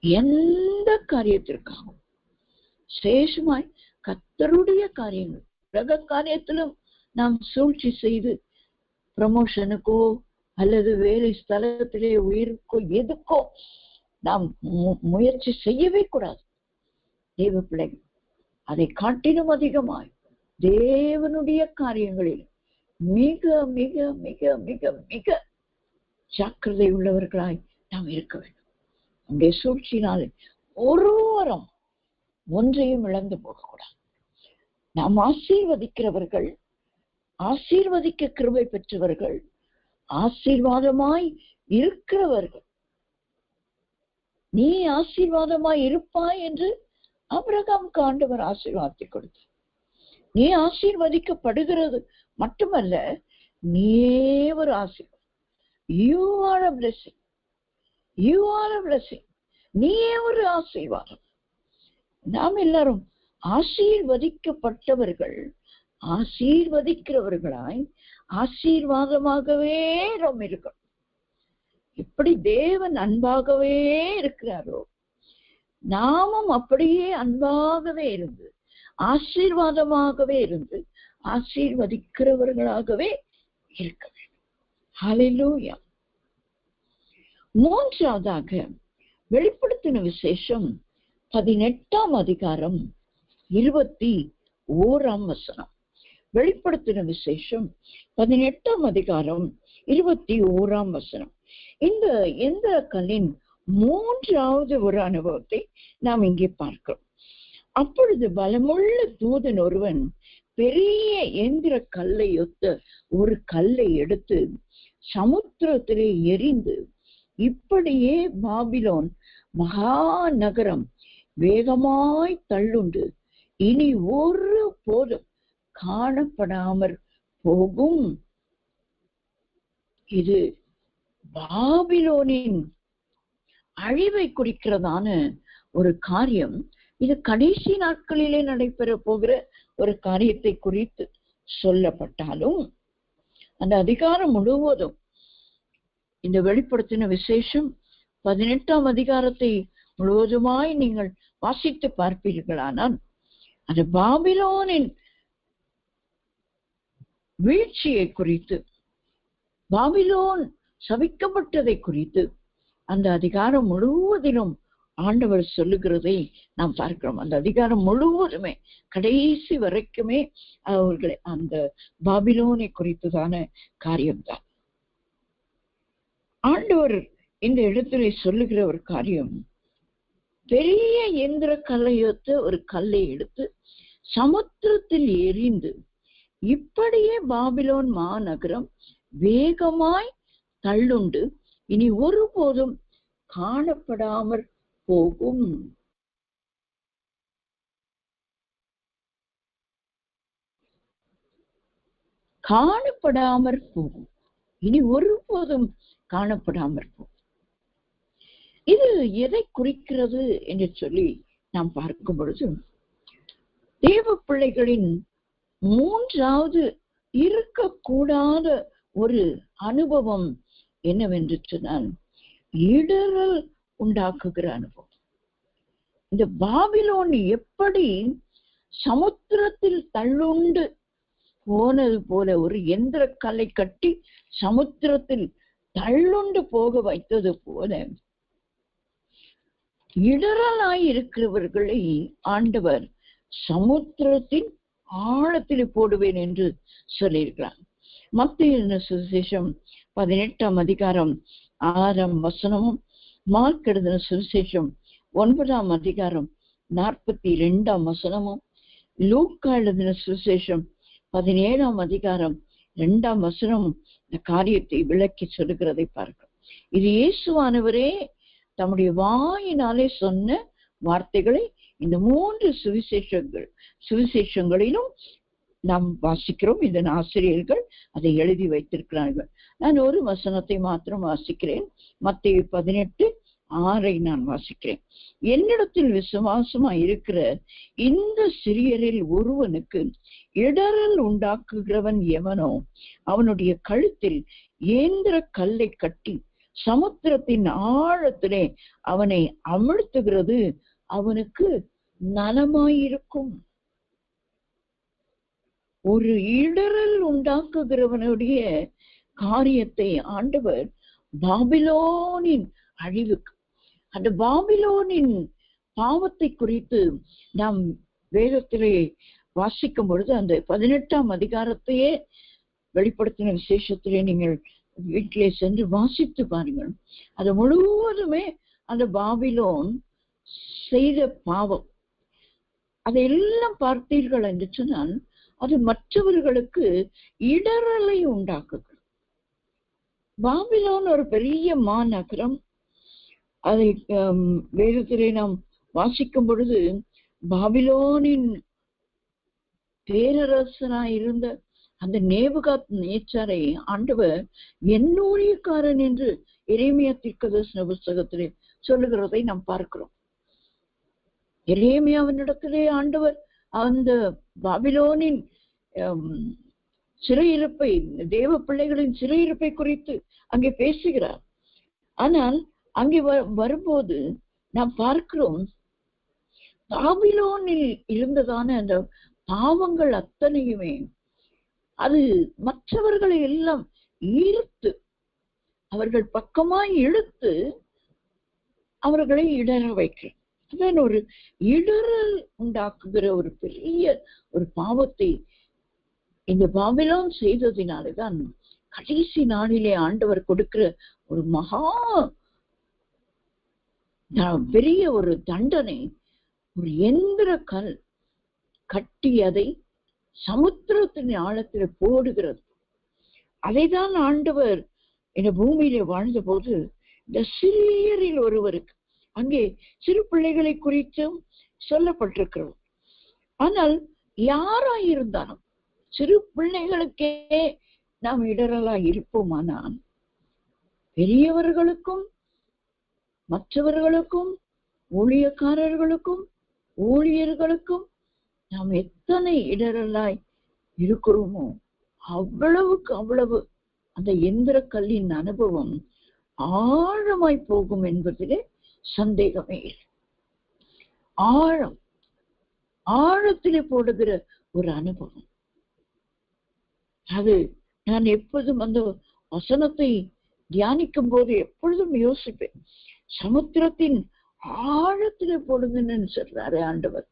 எந்த காரியத்திற்காகவும் சேஷமாய் கர்த்தருடைய காரியங்கள், உலக காரியத்திலும் நாம் சூழ்ச்சி செய்து ப்ரமோஷனுக்கோ அல்லது வேலை ஸ்தலத்திலே உயிருக்கோ எதுக்கோ நாம் முயற்சி செய்யவே கூடாது. தேவ பிள்ளைகள் அதை காட்டிலும் அதிகமாய் தேவனுடைய காரியங்களில் மிக மிக மிக மிக மிக ஜாக்கிரதை உள்ளவர்களாய் நாம் இருக்க வேண்டும். நம்முடைய சூழ்ச்சியினாலே ஒரு வாரம் ஒன்றையும் இழந்து போகக்கூடாது. நாம் ஆசீர்வதிக்கிறவர்கள், ஆசீர்வதிக்க கிருபை பெற்றவர்கள், ஆசீர்வாதமாய் இருக்கிறவர்கள். நீ ஆசீர்வாதமாய் இருப்பாய் என்று ஆபிரகாமுக்கு ஆண்டவர் ஆசீர்வாதத்தை கொடுத்தார். நீ ஆசீர்வதிக்கப்படுகிறது மட்டுமல்ல, நீயே ஒரு ஆசீர்வாதம். You are a blessing. You are a blessing. நீயே ஒரு ஆசீர்வாதம். நாம் எல்லாரும் ஆசீர்வதிக்கப்பட்டவர்கள், ஆசீர்வதிக்கிறவர்களாய் ஆசீர்வாதமாகவே நாம் இருக்கணும். எப்படி தேவன் அன்பாகவே இருக்கிறாரோ, நாமும் அப்படியே அன்பாகவே இருந்து, ஆசீர்வாதமாகவே இருந்து, ஆசீர்வதிக்கிறவர்களாகவே இருக்க வேண்டும். ஹல்லேலூயா. மூன்றாவதாக வெளிப்படுத்தின விசேஷம் 18ஆம் அதிகாரம் 21ஆம் வசனம். வெளிப்படுத்தின விசேஷம் 18ஆம் அதிகாரம் 21ஆம் வசனம். இந்த எந்திர கல்லின் மூன்றாவது ஒரு அனுபவத்தை நாம் இங்கே பார்க்கிறோம். அப்பொழுது பலமுள்ள தூதன் ஒருவன் பெரிய எந்திர கல்லை ஒத்த ஒரு கல்லை எடுத்து சமுத்திரத்திலே எரிந்து, இப்படியே பாபிலோன் மகா நகரம் வேகமாய் தள்ளுண்டு இனி ஒரு போதும் காணப்படாமற் போகும். இது பாபிலோனின் அழிவை குறிக்கிறதான ஒரு காரியம். இது கடைசி நாட்களிலே நடைபெற போகிற ஒரு காரியத்தை குறித்து சொல்லப்பட்டாலும் அந்த அதிகாரம் முழுவதும், இந்த வெளிப்படுத்தின விசேஷம் 18ஆம் அதிகாரத்தை முழுவதுமாய் நீங்கள் வாசித்து பார்ப்பீர்களானால், அந்த பாபிலோனின் வீழ்ச்சியை குறித்து, பாபிலோன் சபிக்கப்பட்டதை குறித்து அந்த அதிகாரம் முழுவதிலும் ஆண்டவர் சொல்லுகிறதை நாம் பார்க்கிறோம். அந்த அதிகாரம் முழுவதுமே கடைசி வரைக்குமே அவர்களை அந்த பாபிலோனை குறித்துதான காரியம்தான். ஆண்டவர் இந்த இடத்துல சொல்லுகிற ஒரு காரியம், பெரிய எந்திர கல்லையொத்த ஒரு கல்லை எடுத்து சமுத்திரத்தில் எரிந்து, இப்படியே பாபிலோன் மாநகரம் வேகமாய் தள்ளுண்டு இனி ஒருபோதும் காணப்படாமற் போகும். காணப்படாமற் போகும். இனி ஒருபோதும் காணப்படாமற் போகும். இது எதை குறிக்கிறது என்று சொல்லி நாம் பார்க்கும் பொழுது, தேவ பிள்ளைகளின் மூன்றாவது இருக்கக்கூடாத ஒரு அனுபவம் என்னவென்று சொன்னால், இடரல் உண்டாக்குகிற அனுபவம். இந்த பாபிலோன் எப்படி சமுத்திரத்தில் தள்ளுண்டு போனது போல ஒரு எந்திர கல்லை கட்டி சமுத்திரத்தில் தள்ளுண்டு போக வைத்தது போல, இடரலாய் இருக்கிறவர்களை ஆண்டவர் சமுத்திரத்தின் ஆழத்தில் போடுவேன் என்று சொல்லியிருக்கிறார். மத்தேயு சுவிசேஷம் 18ஆம் அதிகாரம் 6ஆம் வசனமும், மார்க் எழுதின சுவிசேஷம் 9ஆம் அதிகாரம் 42ஆம் வசனமும், லூக்கா எழுதின சுவிசேஷம் 17ஆம் அதிகாரம் 2ஆம் வசனமும் இந்த காரியத்தை விளக்கி சொல்லுகிறதை பார்க்கிறோம். இது இயேசுவானவரே தம்முடைய வாயினாலே சொன்ன வார்த்தைகளை இந்த 3 சுவிசேஷங்களிலும் நாம் வாசிக்கிறோம். இதன் ஆசிரியர்கள் அதை எழுதி வைத்திருக்கிறார்கள். நான் ஒரு வசனத்தை மாத்திரம் வாசிக்கிறேன். மத்தேயு 18:6 நான் வாசிக்கிறேன். என்னிடத்தில் விசுவாசமா இருக்கிற இந்த சிறியரில் ஒருவனுக்கு இடரல் உண்டாக்குகிறவன் எவனோ அவனுடைய கழுத்தில் ஏந்திர கல்லை கட்டி சமுத்திரத்தின் ஆழத்திலே அவனை அமிழ்த்துகிறது அவனுக்கு நலமாயிருக்கும். ஒரு இடரல் உண்டாக்குகிறவனுடைய காரியத்தை ஆண்டவர் பாபிலோனின் அழிவுக்கு, அந்த பாபிலோனின் பாவத்தை குறித்து நாம் வேதத்திலே வாசிக்கும் பொழுது, அந்த 18ஆம் அதிகாரத்தையே வெளிப்படுத்தின விசேஷத்திலே நீங்கள் வீட்டிலே சென்று வாசித்து பாருங்கள். அது முழுவதுமே அந்த பாபிலோன் செய்த பாவம். அதையெல்லாம் பார்த்தீர்கள் என்று சொன்னால் அது மற்றவர்களுக்கு இடரலை உண்டாக்குகிறது. பாபிலோன் ஒரு பெரிய மாநகரம். அதை வேதத்திலே நாம் வாசிக்கும் பொழுது, பாபிலோனின் பேரரசனாயிருந்த அந்த நேபுகாத்நேச்சாரை ஆண்டவர் என் ஊழியக்காரன் என்று எரேமியா தீர்க்கதரிசன புஸ்தகத்திலே சொல்லுகிறதை நாம் பார்க்கிறோம். எரேமியாவினிடத்திலே ஆண்டவர் அந்த பாபிலோனின் சிறையிருப்பை, தேவ பிள்ளைகளின் சிறையிருப்பை குறித்து அங்கே பேசுகிறார். ஆனால் அங்கே வரும்போது நாம் பார்க்கிறோம், பாபிலோனில் இருந்ததான அந்த பாவங்கள் அத்தனையுமே அது மற்றவர்களை எல்லாம் ஈர்த்து அவர்கள் பக்கமாய் இழுத்து அவர்களை இடர வைக்க, அதான் ஒரு இடரல் உண்டாக்குகிற ஒரு பெரிய ஒரு பாவத்தை இந்த பாபிலோன் செய்ததினால்தான் கடைசி நாளிலே ஆண்டவர் கொடுக்கிற ஒரு மகா பெரிய ஒரு தண்டனை, ஒரு எந்திர கல் கட்டி அதை சமுத்திரத்தின் ஆழத்தில் போடுகிறது. அதைதான் ஆண்டவர் இந்த பூமியில வாழ்ந்த போது இந்த சிறியரில் ஒருவருக்கு, அங்கே சிறு பிள்ளைகளை குறித்தும் சொல்லப்பட்டிருக்கிறது. ஆனால் யாராயிருந்தாலும் சிறு பிள்ளைகளுக்கே நாம் இடரலாய் இருப்போமானால், பெரியவர்களுக்கும் மற்றவர்களுக்கும் ஊழியக்காரர்களுக்கும் ஊழியர்களுக்கும் நாம் எத்தனை இடரலாய் இருக்கிறோமோ அவ்வளவுக்கு அவ்வளவு அந்த எந்திர கல்லின் அனுபவம் ஆழமாய் போகும் என்பதிலே சந்தேகமே இல்லை. ஆழத்திலே போடுகிற ஒரு அனுபவம் அது. நான் எப்போதும் அந்த வசனத்தை தியானிக்கும் போது எப்பொழுதும் யோசிப்பேன், சமுத்திரத்தின் ஆழத்திலே போடுங்கன்னு சொல்றாரு ஆண்டவர்.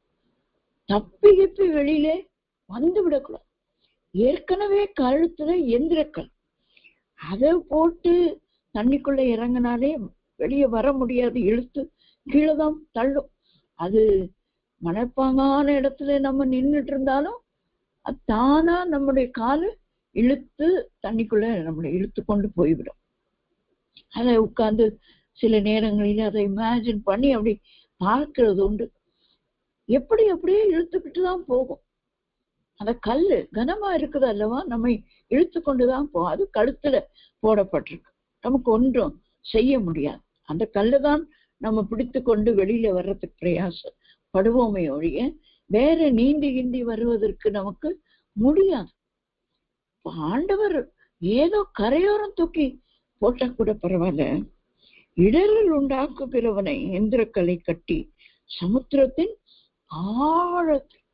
தப்பி வெளியிலே வந்து விடக்கூடாது. ஏற்கனவே கழுத்துல எந்திரக்கல், அதை போட்டு தண்ணிக்குள்ள இறங்கினாலே வெளியே வர முடியாது, இழுத்து கீழே தான் தள்ளும். அது மணப்பாங்கான இடத்துல நம்ம நின்றுட்டு இருந்தாலும் அது தானா நம்முடைய காலு இழுத்து தண்ணிக்குள்ள நம்மளை இழுத்து கொண்டு போய்விடும். அதை உட்கார்ந்து சில நேரங்களில் அதை இமேஜின் பண்ணி அப்படி பார்க்கிறது உண்டு. எப்படி அப்படியே இழுத்துக்கிட்டு தான் போகும். அந்த கல்லு கனமா இருக்குது அல்லவா, நம்மை இழுத்து கொண்டுதான் அது கழுத்துல போடப்பட்டிருக்கு. நமக்கு ஒன்றும் செய்ய முடியாது. அந்த கல்லு தான் நம்ம பிடித்து கொண்டு வெளியில வர்றதுக்கு பிரயாசப்படுவோமே ஒழிய வேற நீந்தி கிந்தி வருவதற்கு நமக்கு முடியாது. ஆண்டவர் ஏதோ கரையோரம் தூக்கி போட்டா கூட பரவாயில்ல, இடரில் உண்டாக்குகிறவனை எந்திரக்கலை கட்டி சமுத்திரத்தின் ஆழத்தில்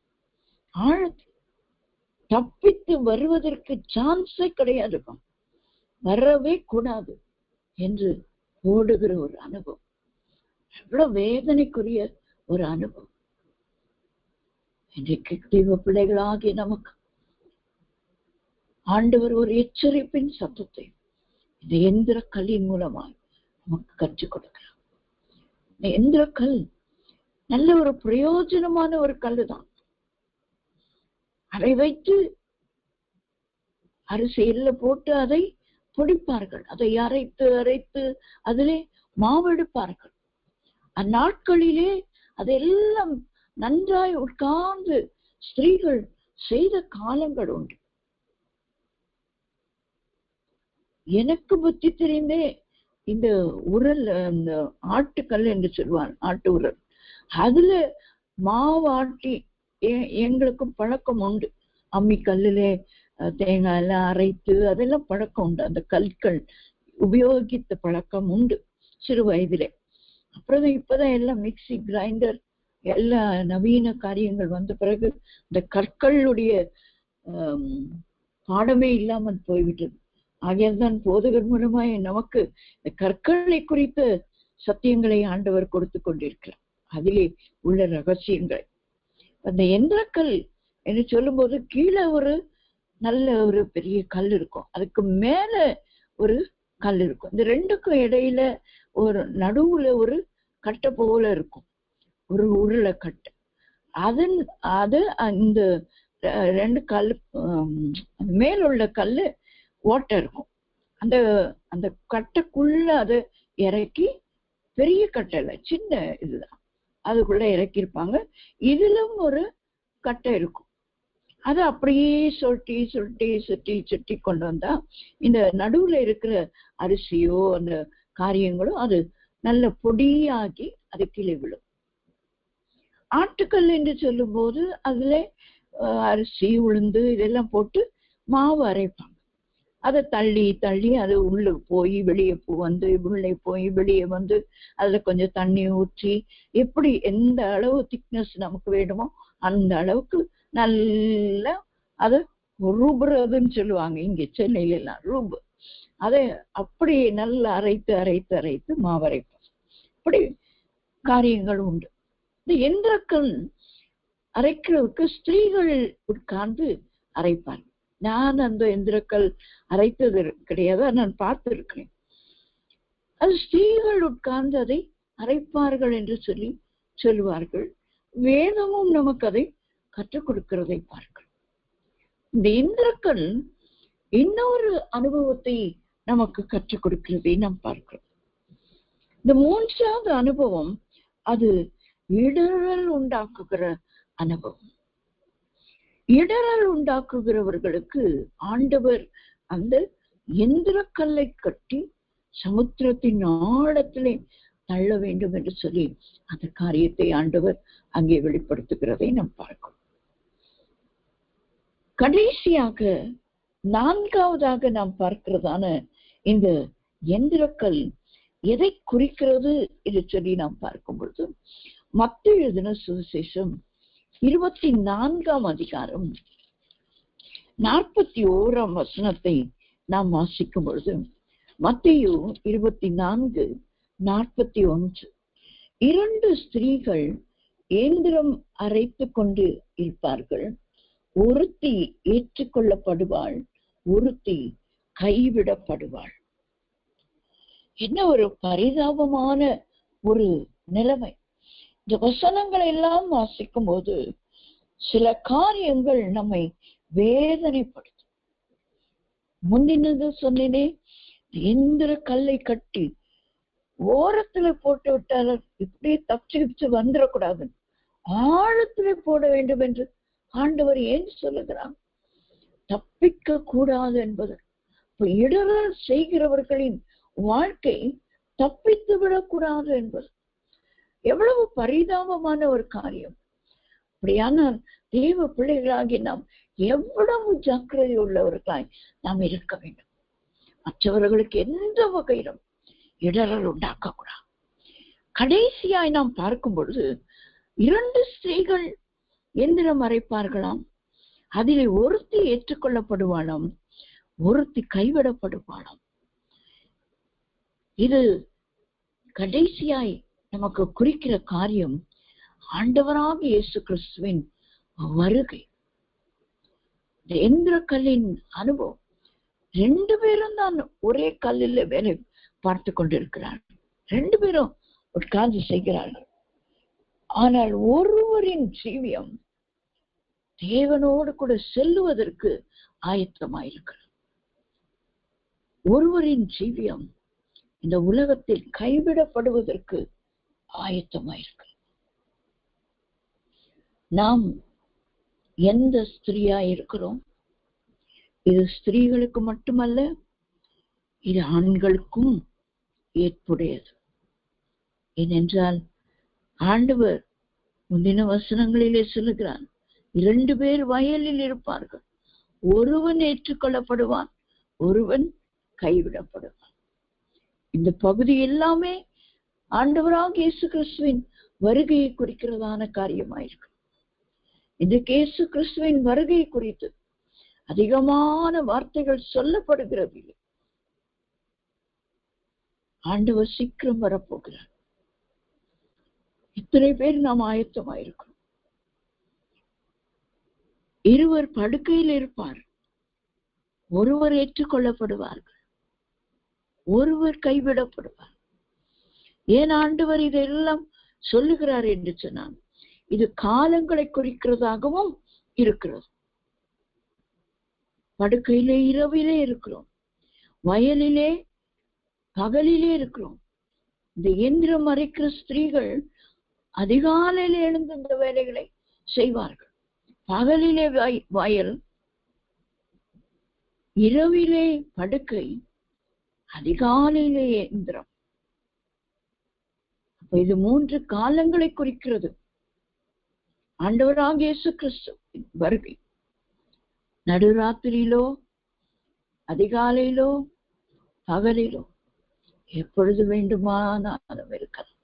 தப்பித்து வருவதற்கு சான்ஸே கிடையாது, வரவே கூடாது என்று ஓடுகிற ஒரு அனுபவம். எவ்வளவு வேதனைக்குரிய ஒரு அனுபவம். இன்றைக்கு தெய்வ பிள்ளைகளாகிய நமக்கு ஆண்டவர் ஒரு எச்சரிப்பின் சத்தத்தை இந்த எந்திர கல்லின் மூலமாய் நமக்கு கற்றுக் கொடுக்கிறார். இந்த எந்திர கல் நல்ல ஒரு பிரயோஜனமான ஒரு கல்லு தான். அதை வைத்து அரிசியில போட்டு அதை பொடிப்பார்கள், அதை அரைத்து அரைத்து அதிலே மாவெடுப்பார்கள். அந்நாட்களிலே அதெல்லாம் நன்றாய் உட்கார்ந்து ஸ்திரீகள் செய்த காலங்கள் உண்டு. எனக்கு புத்தி தெரிந்தே இந்த உரல், இந்த ஆட்டுக்கல் என்று சொல்வார், ஆட்டு உரல், அதுல மாவாட்டி எங்களுக்கும் பழக்கம் உண்டு. அம்மி கல்லிலே தேங்காய் எல்லாம் அரைத்து அதெல்லாம் பழக்கம் உண்டு. அந்த கற்கள் உபயோகித்த பழக்கம் உண்டு சிறு வயதிலே. அப்புறம் இப்பதான் எல்லாம் மிக்சி, கிரைண்டர், எல்லா நவீன காரியங்கள் வந்த பிறகு இந்த கற்களுடைய பாடமே இல்லாமல் போய்விட்டது. ஆகியதான் போதகர் மூலமாய் நமக்கு இந்த கற்களை குறித்த சத்தியங்களை ஆண்டவர் கொடுத்து கொண்டிருக்கிறார், அதிலே உள்ள ரகசியங்களை. அந்த எந்திரக்கல் என்று சொல்லும் போது கீழே ஒரு நல்ல ஒரு பெரிய கல் இருக்கும், அதுக்கு மேல ஒரு கல் இருக்கும். இந்த ரெண்டுக்கும் இடையில ஒரு நடுவுல ஒரு கட்டை போல இருக்கும், ஒரு உருளை கட்டை. அது இந்த ரெண்டு கல் மேலுள்ள கல்லு ஓட்டை இருக்கும். அந்த அந்த கட்டைக்குள்ள அதை இறக்கி, பெரிய கட்டை இல்லை, சின்ன இதுதான், அதுக்குள்ள இறக்கியிருப்பாங்க. இதிலும் ஒரு கட்டை இருக்கும். அதை அப்படியே சுட்டி சுட்டி சுட்டி சுட்டி கொண்டு வந்தா இந்த நடுவுல இருக்கிற அரிசியோ அந்த காரியங்களோ அது நல்ல பொடியாகி அது கீழே விழும். ஆட்டுக்கல் என்று சொல்லும் போது அதுல அரிசி, உளுந்து இதெல்லாம் போட்டு மாவு அரைப்பாங்க. அதை தள்ளி தள்ளி அது உள்ள போய் வெளியே வந்து, உள்ளே போய் வெளியே வந்து, அதுல கொஞ்சம் தண்ணி ஊற்றி, எப்படி எந்த அளவு திக்னஸ் நமக்கு வேணுமோ அந்த அளவுக்கு நல்லா அதை ரூபுறதுன்னு சொல்லுவாங்க இங்க சென்னையில எல்லாம், ரூபு. அதை அப்படி நல்லா அரைத்து அரைத்து அரைத்து மாவரைப்போம். இப்படி காரியங்கள் உண்டு. இந்த எந்திரக்கல் அரைக்கிறதுக்கு ஸ்திரீகள் உட்கார்ந்து அரைப்பாங்க. நான் அந்த எந்திரக்கல் அரைத்தது கிடையாது, நான் பார்த்திருக்கிறேன். அது ஸ்திரீகள் உட்கார்ந்து அதை அரைப்பார்கள் என்று சொல்லுவார்கள். வேதமும் நமக்கு அதை கற்றுக் கொடுக்கிறதை பார்க்கிறோம். இந்த எந்திரக்கல் இன்னொரு அனுபவத்தை நமக்கு கற்றுக் கொடுக்கிறதை நாம் பார்க்கிறோம். இந்த மூன்றாவது அனுபவம் அது இடரல் உண்டாக்குகிற அனுபவம். இடரல் உண்டாக்குகிறவர்களுக்கு ஆண்டவர் அந்த எந்திரக்கல்லை கட்டி சமுத்திரத்தின் ஆழத்திலே தள்ள வேண்டும் என்று சொல்லி அந்த காரியத்தை ஆண்டவர் அங்கே வெளிப்படுத்துகிறதை நாம் பார்க்கிறோம். கடைசியாக நான்காவதாக நாம் பார்க்கிறதான இந்த எந்திரக்கல் எதை குறிக்கிறது என்று சொல்லி நாம் பார்க்கும் பொழுது, மத்தேயு எழுதின சுவிசேஷம் 24ஆம் அதிகாரம் 41ஆம் வசனத்தை நாம் வாசிக்கும் பொழுது, மத்தேயு 24:41, 2 ஸ்திரீகள் இயந்திரம் அரைத்து கொண்டு இருப்பார்கள், ஒருத்தி ஏற்றுக்கொள்ளப்படுவாள், ஒருத்தி கைவிடப்படுவாள். என்ன ஒரு பரிதாபமான ஒரு நிலைமை. இந்த வசனங்களை எல்லாம் வாசிக்கும் போது சில காரியங்கள் நம்மை வேதனைப்படுத்தும். முந்தினது சொன்னேனே, எந்திர கல்லை கட்டி ஓரத்துல போட்டு விட்டாலும் இப்படியே தப்பிச்சு வந்துடக்கூடாது, ஆழத்துல போட வேண்டும் என்று ஆண்டவர் ஏன் சொல்லுகிறார்? தப்பிக்க கூடாது என்பது. இடரல் செய்கிறவர்களின் வாழ்க்கை தப்பித்து விடக்கூடாது என்பது எவ்வளவு பரிதாபமான ஒரு காரியம். அப்படியானால் தேவ பிள்ளைகளாகி நாம் எவ்வளவு ஜாக்கிரதை உள்ளவர்களாய் நாம் இருக்க வேண்டும். மற்றவர்களுக்கு எந்த வகையிலும் இடரல் உண்டாக்க கூடாது. கடைசியாய் நாம் பார்க்கும் பொழுது 2 ஸ்திரீகள் எந்திரம் அரைப்பார்களாம். அதிலே ஒருத்தி ஏற்றுக்கொள்ளப்படுவாளாம், ஒருத்தி கைவிடப்படுவாளாம். இது கடைசியாய் நமக்கு குறிக்கிற காரியம் ஆண்டவராக இயேசு கிறிஸ்துவின் வருகை. எந்திர கல்லின் அனுபவம். 2 பேரும் தான் ஒரே கல்லில் வேலை பார்த்து கொண்டிருக்கிறார்கள். 2 பேரும் உட்கார்ந்து செய்கிறார்கள். ஆனால் ஒருவரின் ஜீவியம் தேவனோடு கூட செல்லுவதற்கு ஆயத்தமாயிருக்கிறது. ஒருவரின் ஜீவியம் இந்த உலகத்தில் கைவிடப்படுவதற்கு ஆயத்தமாயிருக்கிறது. நாம் எந்த ஸ்திரீயா இருக்கிறோம்? இது ஸ்திரீகளுக்கு மட்டுமல்ல, இது ஆண்களுக்கும் ஏற்புடையது. ஏனென்றால் ஆண்டவர் முந்தின வசனங்களிலே சொல்லுகிறார், 2 பேர் வயலில் இருப்பார்கள், ஒருவன் ஏற்றுக்கொள்ளப்படுவான், ஒருவன் கைவிடப்படுவான். இந்த பகுதி எல்லாமே ஆண்டவராக இயேசு கிறிஸ்துவின் வருகையை குறிக்கிறதான காரியமாயிருக்கு. இந்த இயேசு கிறிஸ்துவின் வருகை குறித்து அதிகமான வார்த்தைகள் சொல்லப்படுகிறது. ஆண்டவர் சீக்கிரம் வரப்போகிறார். இத்தனை பேர் நாம் ஆயத்தமாயிருக்கிறோம். 2 படுக்கையில் இருப்பார், ஒருவர் ஏற்றுக்கொள்ளப்படுவார்கள், ஒருவர் கைவிடப்படுவார். ஏன் ஆண்டவர் இதெல்லாம் சொல்லுகிறார் என்று சொன்னான்? இது காலங்களை குறிக்கிறதாகவும் இருக்கிறது. படுக்கையிலே இரவிலே இருக்கிறோம், வயலிலே பகலிலே இருக்கிறோம். இந்த இயந்திரம் அரைக்கிற ஸ்திரீகள் அதிகாலையில எழுந்து இந்த வேலைகளை செய்வார்கள். பகலிலே வயல், இரவிலே படுக்கை, அதிகாலையிலே இயந்திரம். இது 3 காலங்களை குறிக்கிறது. ஆண்டவராகிய இயேசு கிறிஸ்து வருகை நடுராத்திரியிலோ, அதிகாலையிலோ, பகலிலோ, எப்பொழுது வேண்டுமானாலும் இருக்கலாம்,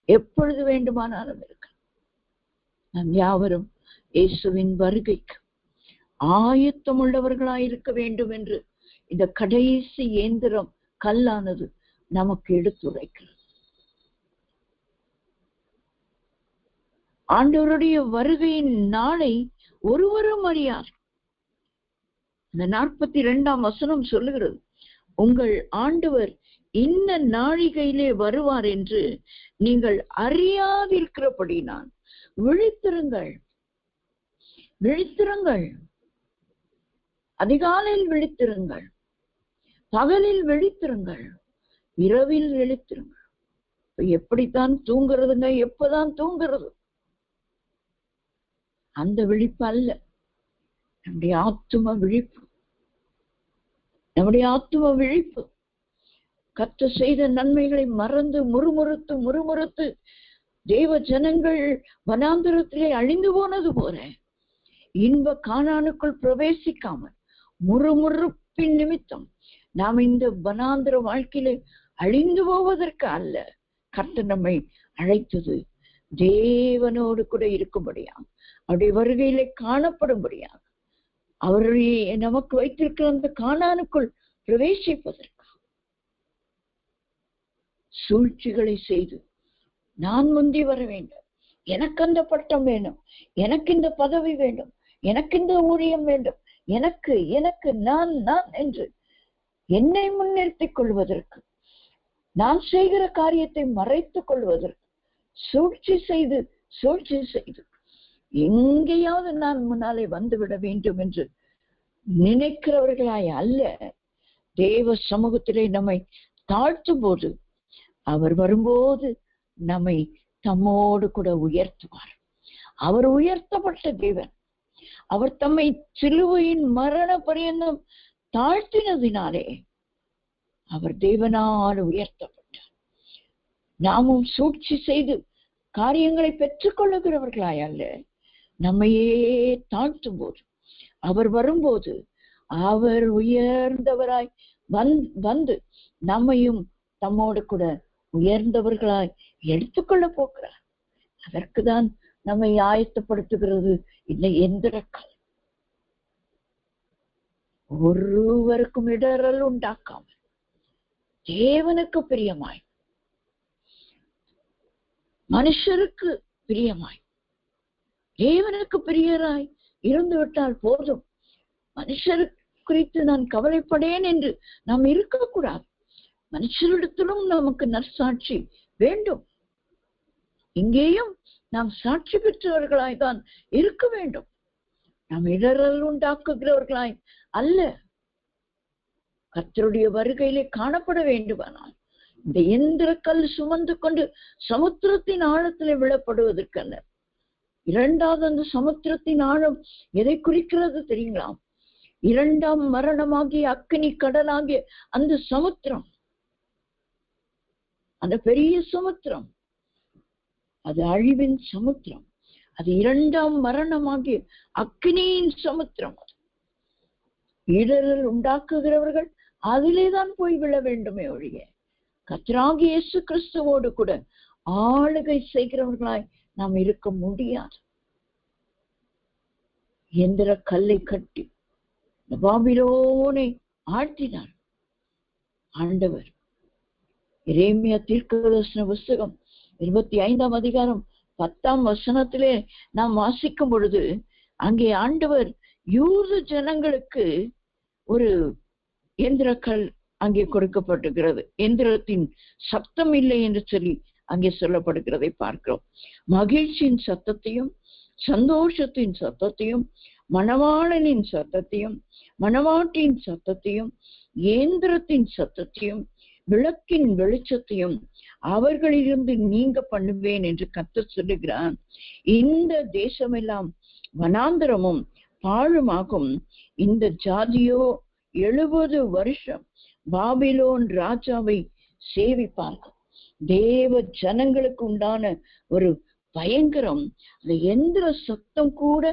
எப்பொழுது வேண்டுமானாலும் இருக்கலாம். நாம் யாவரும் இயேசுவின் வருகைக்கு ஆயத்தம் உள்ளவர்களாயிருக்க வேண்டும் என்று இந்த கடைசி இயந்திரம் கல்லானது நமக்கு எடுத்துரைக்கிறது. ஆண்டவருடைய வருகையின் நாளை ஒருவரும் அறியார். இந்த 42ஆம் வசனம் சொல்லுகிறது, உங்கள் ஆண்டவர் இந்த நாழிகையிலே வருவார் என்று நீங்கள் அறியாதிருக்கிறபடினால் விழித்திருங்கள், விழித்திருங்கள். அதிகாலையில் விழித்திருங்கள், பகலில் விழித்திருங்கள், இரவில் விழித்திருங்கள். எப்படித்தான் தூங்குறதுங்க? எப்பதான் தூங்குறது? அந்த விழிப்பு அல்ல, நம்முடைய ஆத்தும விழிப்பு. நம்முடைய ஆத்தும விழிப்பு கர்த்தர் செய்த நன்மைகளை மறந்து முறுமுறுத்து தேவ ஜனங்கள் வனாந்திரத்திலே அழிந்து போனது போல இன்ப கானானுக்குள் பிரவேசிக்காமல் முறுமுறுப்பின் நிமித்தம் நாம் இந்த வனாந்திர வாழ்க்கையில அழிந்து போவதற்கு அல்ல கர்த்தர் நம்மை அழைத்தது, தேவனோடு கூட இருக்கும்படியா, அவருடைய வருகையிலே காணப்படும்படியா, அவருடைய நமக்கு வைத்திருக்கிற அந்த கானானுக்குள் பிரவேசிப்பதற்கு. சூழ்ச்சிகளை செய்து நான் முந்தி வர வேண்டும், எனக்கு அந்த பட்டம் வேணும், எனக்கு இந்த பதவி வேண்டும், எனக்கு இந்த ஊழியம் வேண்டும், எனக்கு எனக்கு நான் நான் என்று என்னை முன்னிறுத்திக் கொள்வதற்கு, நான் செய்கிற காரியத்தை மறைத்துக் கொள்வதற்கு சூழ்ச்சி செய்து எங்கேயாவது நான் முன்னாலே வந்துவிட வேண்டும் என்று நினைக்கிறவர்களாய் அல்ல, தேவ சமூகத்திலே நம்மை தாழ்த்தும் போது அவர் வரும்போது நம்மை தம்மோடு கூட உயர்த்துவார். அவர் உயர்த்தப்பட்ட தேவன், அவர் தம்மை சிலுவையின் மரண பரியந்தம் தாழ்த்தினதினாலே அவர் தேவனால் உயர்த்தப்பட்டார். நாமும் சூழ்ச்சி செய்து காரியங்களை பெற்றுக் கொள்ளுகிறவர்களாய் அல்ல, நம்மையே தாழ்த்தும் போது, அவர் வரும்போது அவர் உயர்ந்தவராய் வந்து நம்மையும் தம்மோடு கூட உயர்ந்தவர்களாய் எடுத்துக்கொள்ள போகிறார். அதற்குதான் நம்மை ஆயத்தப்படுத்துகிறது இந்த எந்திர காலம். ஒருவருக்கும் இடரல் உண்டாக்காமல் தேவனுக்கு பிரியமாய், மனுஷருக்கு பிரியமாய், தேவனுக்கு பிரியராய் இருந்து விட்டால் போதும். மனுஷரு குறித்து நான் கவலைப்படேன் என்று நாம் இருக்கக்கூடாது. மனுஷரிடத்திலும் நமக்கு நற்சாட்சி வேண்டும். இங்கேயும் நாம் சாட்சி பெற்றவர்களாய் தான் இருக்க வேண்டும். நாம் இடரல் உண்டாக்குகிறவர்களாய் அல்ல. கர்த்தருடைய வருகையிலே காணப்பட வேண்டுமானால் இந்த எந்திர கல் சுமந்து கொண்டு சமுத்திரத்தின் ஆழத்திலே விழப்படுவதற்கல்ல. இரண்டாவது, அந்த சமுத்திரத்தின் ஆழம் எதை குறிக்கிறது தெரியுங்களா? இரண்டாம் மரணமாகிய அக்கினி கடலாகிய அந்த சமுத்திரம், அந்த பெரிய சமுத்திரம், அது அழிவின் சமுத்திரம். அது இரண்டாம் மரணமாகிய அக்கினியின் சமுத்திரம். இடரல் உண்டாக்குகிறவர்கள் அதிலேதான் போய் விழ வேண்டுமே ஒழிய கர்த்தராகிய இயேசு கிறிஸ்துவோடு கூட ஆளுகை செய்கிறவர்களாய் நாம் இருக்க முடியாது. எந்திர கல்லை கட்டி பாபிலோனை ஆழ்த்தினார் ஆண்டவர். எரேமியா தீர்க்கதரிசன புஸ்தகம் 25ஆம் அதிகாரம் 10ஆம் வசனத்திலே நாம் வாசிக்கும் பொழுது அங்கே ஆண்டவர் யூத ஜனங்களுக்கு ஒரு எந்திரக்கல் அங்கே கொடுக்கப்பட்டிருக்கிறது. எந்திரத்தின் சத்தம் இல்லை என்று சொல்லி அங்கே சொல்லப்படுகிறதை பார்க்கிறோம். மகிழ்ச்சியின் சத்தத்தையும் சந்தோஷத்தின் சத்தத்தையும் மணவாளனின் சத்தத்தையும் மணவாட்டியின் சத்தத்தையும் இயந்திரத்தின் சத்தத்தையும் விளக்கின் வெளிச்சத்தையும் அவர்களிலிருந்து நீங்க பண்ணுவேன் என்று கர்த்தர் சொல்லுகிறான். இந்த தேசமெல்லாம் வனாந்தரமும் பாழுமாகும். இந்த ஜாதியோ 70 வருஷம் பாபிலோன் ராஜாவை சேவிப்பார்கள். தேவ ஜனங்களுக்கு உண்டான ஒரு பயங்கரம், அந்த எந்திர சத்தம் கூட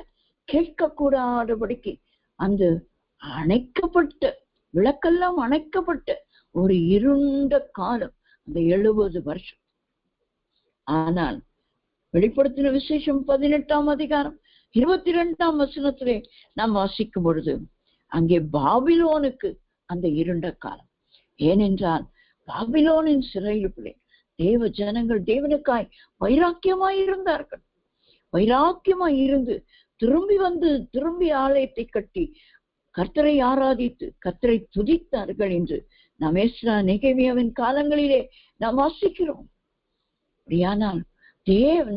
கேட்கக்கூடாதபடிக்கு அந்த அணைக்கப்பட்ட விளக்கெல்லாம் அணைக்கப்பட்ட ஒரு இருண்ட காலம், அந்த 70 வருஷம். ஆனால் வெளிப்படுத்தின விசேஷம் 18ஆம் அதிகாரம் 22ஆம் வசனத்திலே நாம் வாசிக்கும் பொழுது அங்கே பாபிலோனுக்கு அந்த இருண்ட காலம். ஏனென்றால் பாபிலோனின் சிறையிலே தேவ ஜனங்கள் தேவனுக்காய் வைராக்கியமாய் இருந்தார்கள். வைராக்கியமாய் இருந்து திரும்பி ஆலயத்தை கட்டி கர்த்தரை ஆராதித்து கர்த்தரை துதித்தார்கள் என்று நாம் எஸ்ரா நெகேமியாவின் காலங்களிலே நாம் வாசிக்கிறோம். அப்படியானால்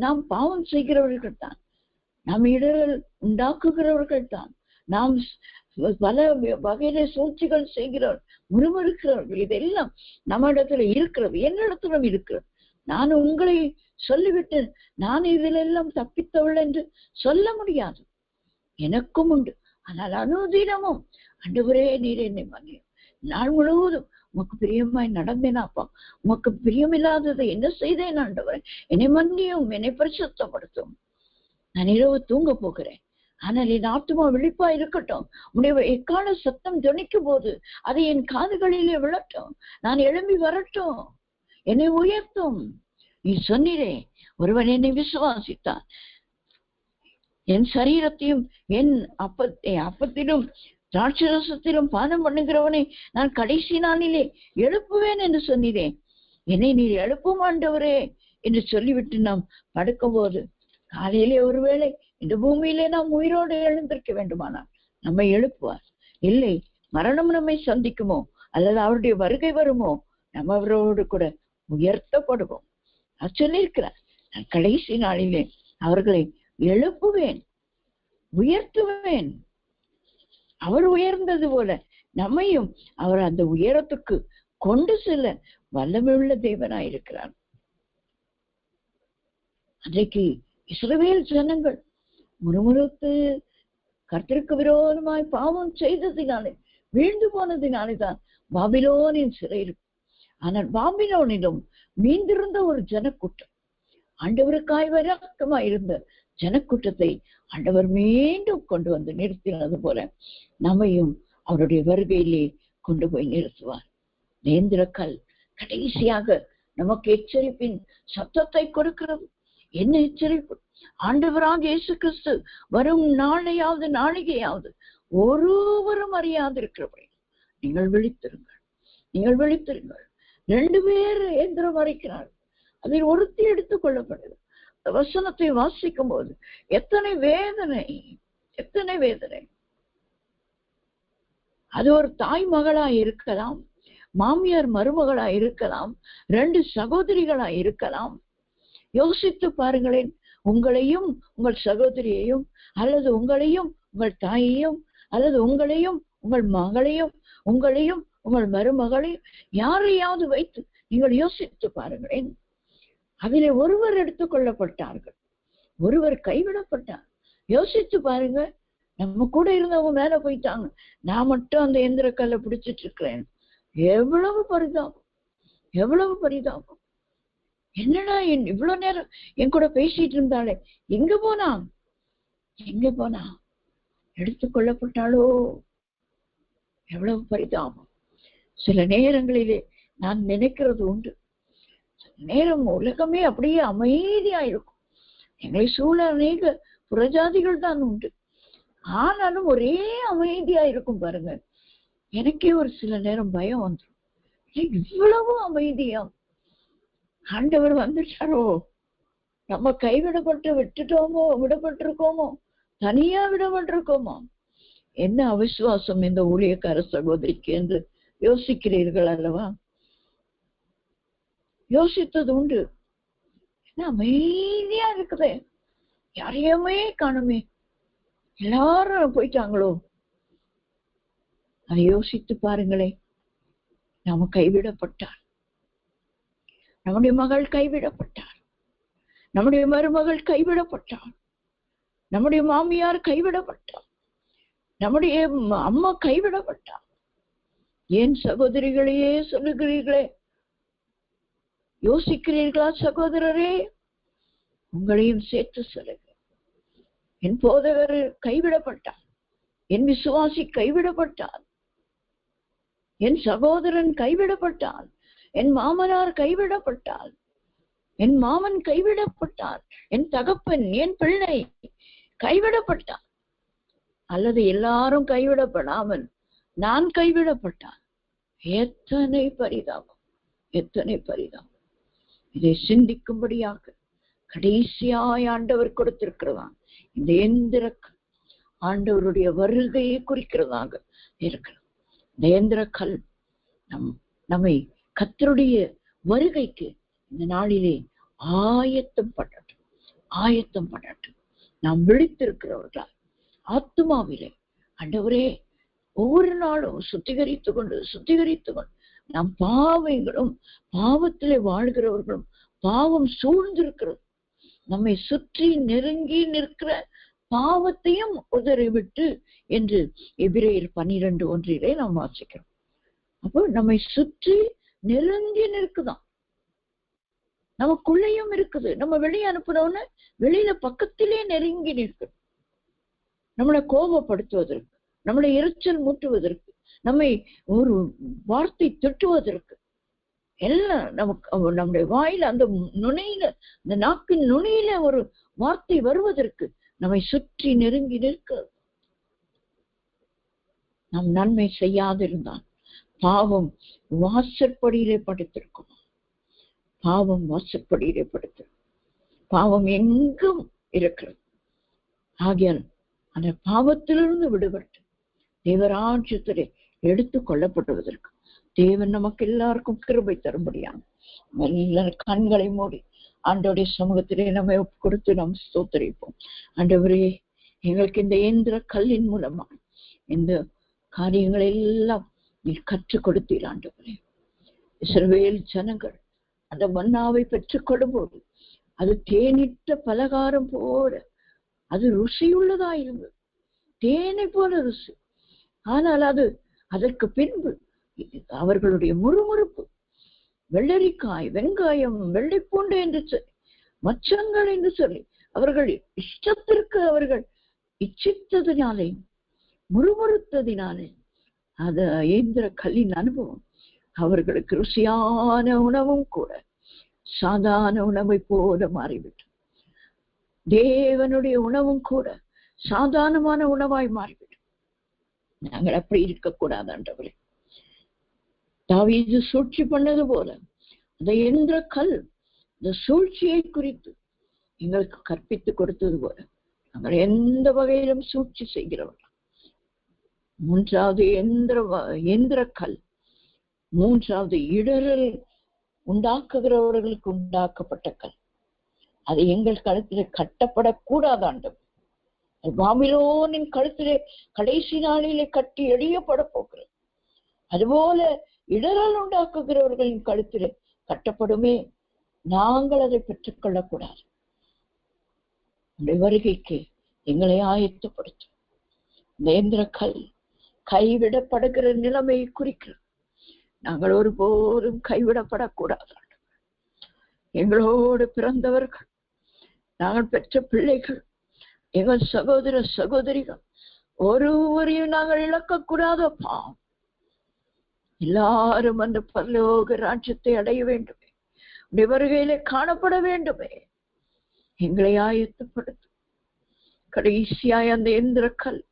நாம் பாவம் செய்கிறவர்கள் தான், நாம் இடரல் உண்டாக்குகிறவர்கள் தான், நாம் பல வகையில சூழ்ச்சிகள் செய்கிறவர், முறுமுறுக்கிறவர்கள், இதெல்லாம் நம்ம இடத்துல இருக்கிறது, என்னிடத்திலும் இருக்கிறது. நான் உங்களை சொல்லிவிட்டு நான் இதில் எல்லாம் தப்பித்தவள் என்று சொல்ல முடியாது. எனக்கும் உண்டு. ஆனால் அனுதினமும் ஆண்டவரே நீர் என்னை மன்னியும், நாள் முழுவதும் உமக்கு பிரியமாய் நடந்தேனாப்பா, உமக்கு பிரியமில்லாததை என்ன செய்தேன் ஆண்டவரே, என்னை மன்னியும், என்னை பரிசுத்தப்படுத்தும். நான் இரவு தூங்க போகிறேன், ஆனால் என் ஆத்துமா விழிப்பா இருக்கட்டும். உன்னுடைய எக்கால சத்தம் துணிக்கும் போது அதை என் காதுகளிலே விழட்டும், நான் எழும்பி வரட்டும், என்னை உயர்த்தும். நீ சொன்னீரே, ஒருவன் என்னை விசுவாசித்தான், என் சரீரத்தையும் என் அப்பத்திலும் திராட்சரசத்திலும் பானம் பண்ணுகிறவனை நான் கடைசி நாளிலே எழுப்புவேன் என்று சொன்னீரே. என்னை நீர் எழுப்பும் ஆண்டவரே என்று சொல்லிவிட்டு நாம் படுக்கும் போது காலையிலே ஒருவேளை இந்த பூமியிலே நாம் உயிரோடு எழுந்திருக்க வேண்டுமானால் நம்மை எழுப்புவார். இல்லை, மரணம் நம்மை சந்திக்குமோ அல்லது அவருடைய வருகை வருமோ, நம்ம அவரோடு கூட உயர்த்தப்படுவோம். அவர் சொல்லியிருக்கிறார், நான் கடைசி நாளிலே அவர்களை எழுப்புவேன், உயர்த்துவேன். அவர் உயர்ந்தது போல நம்மையும் அவர் அந்த உயரத்துக்கு கொண்டு செல்ல வல்லமையுள்ள தேவனாயிருக்கிறார். அன்றைக்கு இஸ்ரவேல் ஜனங்கள் முறுமுறுத்து கர்த்தருக்கு விரோதமாய் பாவம் செய்ததினாலே வீழ்ந்து போனதினாலே தான் பாபிலோனின் சிறையில். ஆனால் பாபிலோனிலும் மீந்திருந்த ஒரு ஜனக்கூட்டம், ஆண்டவருக்காய் வரக்கமாய் இருந்த ஜனக்கூட்டத்தை ஆண்டவர் மீண்டும் கொண்டு வந்து நிறுத்தினது போல நம்மையும் அவருடைய வருகையிலே கொண்டு போய் நிறுத்துவார். நேந்திர கல் கடைசியாக நமக்கு எச்சரிப்பின் சத்தத்தை கொடுக்கிறது. என்ன எச்சரிப்பு? ஆண்டவராக இயேசு கிறிஸ்து வரும் நாளையாவது நாளிகையாவது ஒருவரும் அறியாதிருக்கிறபடி நீங்கள் விழித்திருங்கள், நீங்கள் விழித்திருங்கள். 2 பேர் இயந்திரம் வரைக்கிறார்கள், அதில் ஒருத்தி எடுத்துக் கொள்ளப்படுது. வசனத்தை வாசிக்கும் போது எத்தனை வேதனை, எத்தனை வேதனை. அது ஒரு தாய் மகளா இருக்கலாம், மாமியார் மருமகளா இருக்கலாம், 2 சகோதரிகளா இருக்கலாம். யோசித்து பாருங்களேன். உங்களையும் உங்கள் சகோதரியையும், அல்லது உங்களையும் உங்கள் தாயையும், அல்லது உங்களையும் உங்கள் மகளையும், உங்களையும் உங்கள் மருமகளையும் யாரையாவது வைத்து நீங்கள் யோசித்து பாருங்களேன். அதிலே ஒருவர் எடுத்துக் கொள்ளப்பட்டார்கள், ஒருவர் கைவிடப்பட்டார். யோசித்து பாருங்க. நம்ம கூட இருந்தவங்க மேல போயிட்டாங்க, நான் மட்டும் அந்த எந்திர கல்லை பிடிச்சிட்டு இருக்கிறேன். எவ்வளவு பரிதாபம், எவ்வளவு பரிதாபம். என்னடா இவ்வளவு நேரம் என் கூட பேசிட்டு இருந்தாலே, எங்க போனா, எங்க போனா? எடுத்துக் கொள்ளப்பட்டாளோ? எவ்வளவு பரிதாபம். சில நேரங்களிலே நான் நினைக்கிறது உண்டு, நேரம் உலகமே அப்படியே அமைதியா இருக்கும். எங்களை சூழ அநேக புறஜாதிகள் தான் உண்டு, ஆனாலும் ஒரே அமைதியா இருக்கும் பாருங்க. எனக்கே ஒரு சில நேரம் பயம் வந்துடும். இவ்வளவு அமைதியா ஆண்டவர் வந்துட்டாரோ? நம்ம கைவிடப்பட்டு விட்டுட்டோமோ, விடப்பட்டிருக்கோமோ, தனியா விடப்பட்டிருக்கோமோ? என்ன அவிசுவாசம் இந்த ஊழியக்கார சகோதரிக்கு என்று யோசிக்கிறீர்கள் அல்லவா? யோசித்தது உண்டு. என்ன அமைதியா இருக்குது, யாரையுமே காணுமே, எல்லாரும் போயிட்டாங்களோ? அதை யோசித்து பாருங்களேன். நாம கைவிடப்பட்டார், நம்முடைய மகள் கைவிடப்பட்டார், நம்முடைய மருமகள் கைவிடப்பட்டார், நம்முடைய மாமியார் கைவிடப்பட்டார், நம்முடைய அம்மா கைவிடப்பட்டார். ஏன் சகோதரிகளையே சொல்லுகிறீர்களே? யோசிக்கிறீர்களா சகோதரரே? உங்களையும் சேர்த்து சொல்லுங்க. என் போதகர் கைவிடப்பட்டார், என் விசுவாசி கைவிடப்பட்டார், என் சகோதரன் கைவிடப்பட்டார், என் மாமனார் கைவிடப்பட்டார், என் மாமன் கைவிடப்பட்டார், என் தகப்பன், என் பிள்ளை கைவிடப்பட்டார். அல்லது எல்லாரும் கைவிடப்படாமல் நான் கைவிடப்பட்டான். எத்தனை பரிதாபம், எத்தனை பரிதாபம். இதை சிந்திக்கும்படியாக கடைசியாய் ஆண்டவர் கொடுத்திருக்கிறதா இந்த எந்திர ஆண்டவருடைய வருகையை குறிக்கிறதாக இருக்கிறது. இந்த எந்திர கல் நம்மை கர்த்தருடைய வருகைக்கு இந்த நாளிலே ஆயத்தம் பண்ணட்டும், ஆயத்தம் பண்ணட்டும். நாம் விழித்திருக்கிறவர்களால் ஆத்துமாவிலே ஆண்டவரே ஒவ்வொரு நாளும் சுத்திகரித்து கொண்டு நாம் பாவங்களும் பாவத்திலே வாழ்கிறவர்களும் பாவம் சூழ்ந்திருக்கிறது, நம்மை சுற்றி நெருங்கி நிற்கிற பாவத்தையும் உதறிவிட்டு என்று எபிரேயர் 12:1 நாம் வாசிக்கிறோம். அப்போ நம்மை சுற்றி நெருங்கி நிற்குதான், நமக்குள்ளேயும் இருக்குது. நம்ம வெளியே அனுப்புறோம்னு வெளியில பக்கத்திலே நெருங்கி நிற்குது. நம்மளை கோபப்படுத்துவதற்கு, நம்மளை எரிச்சல் மூட்டுவதற்கு, நம்மை ஒரு வார்த்தை திட்டுவதற்கு, எல்லாம் நமக்கு நம்முடைய வாயில அந்த நுனியில, இந்த நாக்கின் நுனியில ஒரு வார்த்தை வருவதற்கு நம்மை சுற்றி நெருங்கி நிற்க. நாம் நன்மை செய்யாதிருந்தான் பாவம் வாசற்படியிலே படுத்திருக்கும். பாவம் வாசற்படியிலே படுத்திருக்கும். பாவம் எங்கும் இருக்கிறது. ஆகியால் அந்த பாவத்திலிருந்து விடுபட்டு தேவராஜ்யத்திலே எடுத்துக் கொள்ளப்படுவதற்கு தேவன் நமக்கு எல்லாருக்கும் கிருபை தரும்படியான கண்களை மூடி ஆண்டவருடைய சமூகத்திலே நம்மை ஒப்பு கொடுத்து நாம் ஸ்தோத்திரிப்போம். ஆண்டவரே, எங்களுக்கு இந்த இயந்திர கல்லின் மூலமா இந்த காரியங்கள் எல்லாம் நீ கற்றுக் கொடுத்தீர். ஆண்டவரே, இஸ்ரவேல் ஜனங்கள் அந்த மன்னாவை பெற்றுக் கொள்ளும்போது அது தேனிட்ட பலகாரம் போல அது ருசியுள்ளதா இருந்தது. தேனை போல ருசி. ஆனால் அதற்கு பின்பு அவர்களுடைய முறுமுறுப்பு, வெள்ளரிக்காய், வெங்காயம், வெள்ளைப்பூண்டு என்று சொல்லி, மச்சங்கள் என்று சொல்லி, அவர்கள் இஷ்டத்திற்கு அவர்கள் இச்சித்ததினாலே, முறுமுறுத்ததினாலே, அது இயந்திர கல்லின் அனுபவம் அவர்களுக்கு ருசியான உணவும் கூட சாதாரண உணவை போல மாறிவிட்டது. தேவனுடைய உணவும் கூட சாதாரணமான உணவாய் மாறிவிட்டது. நாங்கள் அப்படி இருக்கக்கூடாது ஆண்டவரே. தாவீது சூழ்ச்சி பண்ணது போல அந்த எந்திர கல் இந்த சூழ்ச்சியை குறித்து எங்களுக்கு கற்பித்து கொடுத்தது போல நாங்கள் எந்த வகையிலும் சூழ்ச்சி செய்கிறவர்கள். மூன்றாவது எந்திர கல், மூன்றாவது இடரல் உண்டாக்குகிறவர்களுக்கு உண்டாக்கப்பட்ட கல். அது எங்கள் கழுத்திலே கட்டப்படக்கூடாது ஆண்டவர். பாபிலோனின் கழுத்திலே கடைசி நாளிலே கட்டி எறியப்பட போகிறது. அதுபோல இடரல் உண்டாக்குகிறவர்களின் கழுத்திலே கட்டப்படுமே. நாங்கள் அதை பெற்றுக்கொள்ளக்கூடாது. வருகைக்கு எங்களை ஆயத்தப்படுத்தும். இந்த எந்திர கல் கைவிடப்படுகிற நிலைமையை குறிக்கிறது. நாங்கள் ஒருபோதும் கைவிடப்படக்கூடாது. எங்களோடு பிறந்தவர்கள், நாங்கள் பெற்ற பிள்ளைகள், எங்கள் சகோதர சகோதரிகள் ஒருவரையும் நாங்கள் இழக்கக்கூடாதப்பா. எல்லாரும் அந்த பரலோக ராஜ்யத்தை அடைய வேண்டுமே, வருகையிலே காணப்பட வேண்டுமே. எங்களை ஆயத்தப்படுத்தும். கடைசியாய் அந்த எந்திர கல்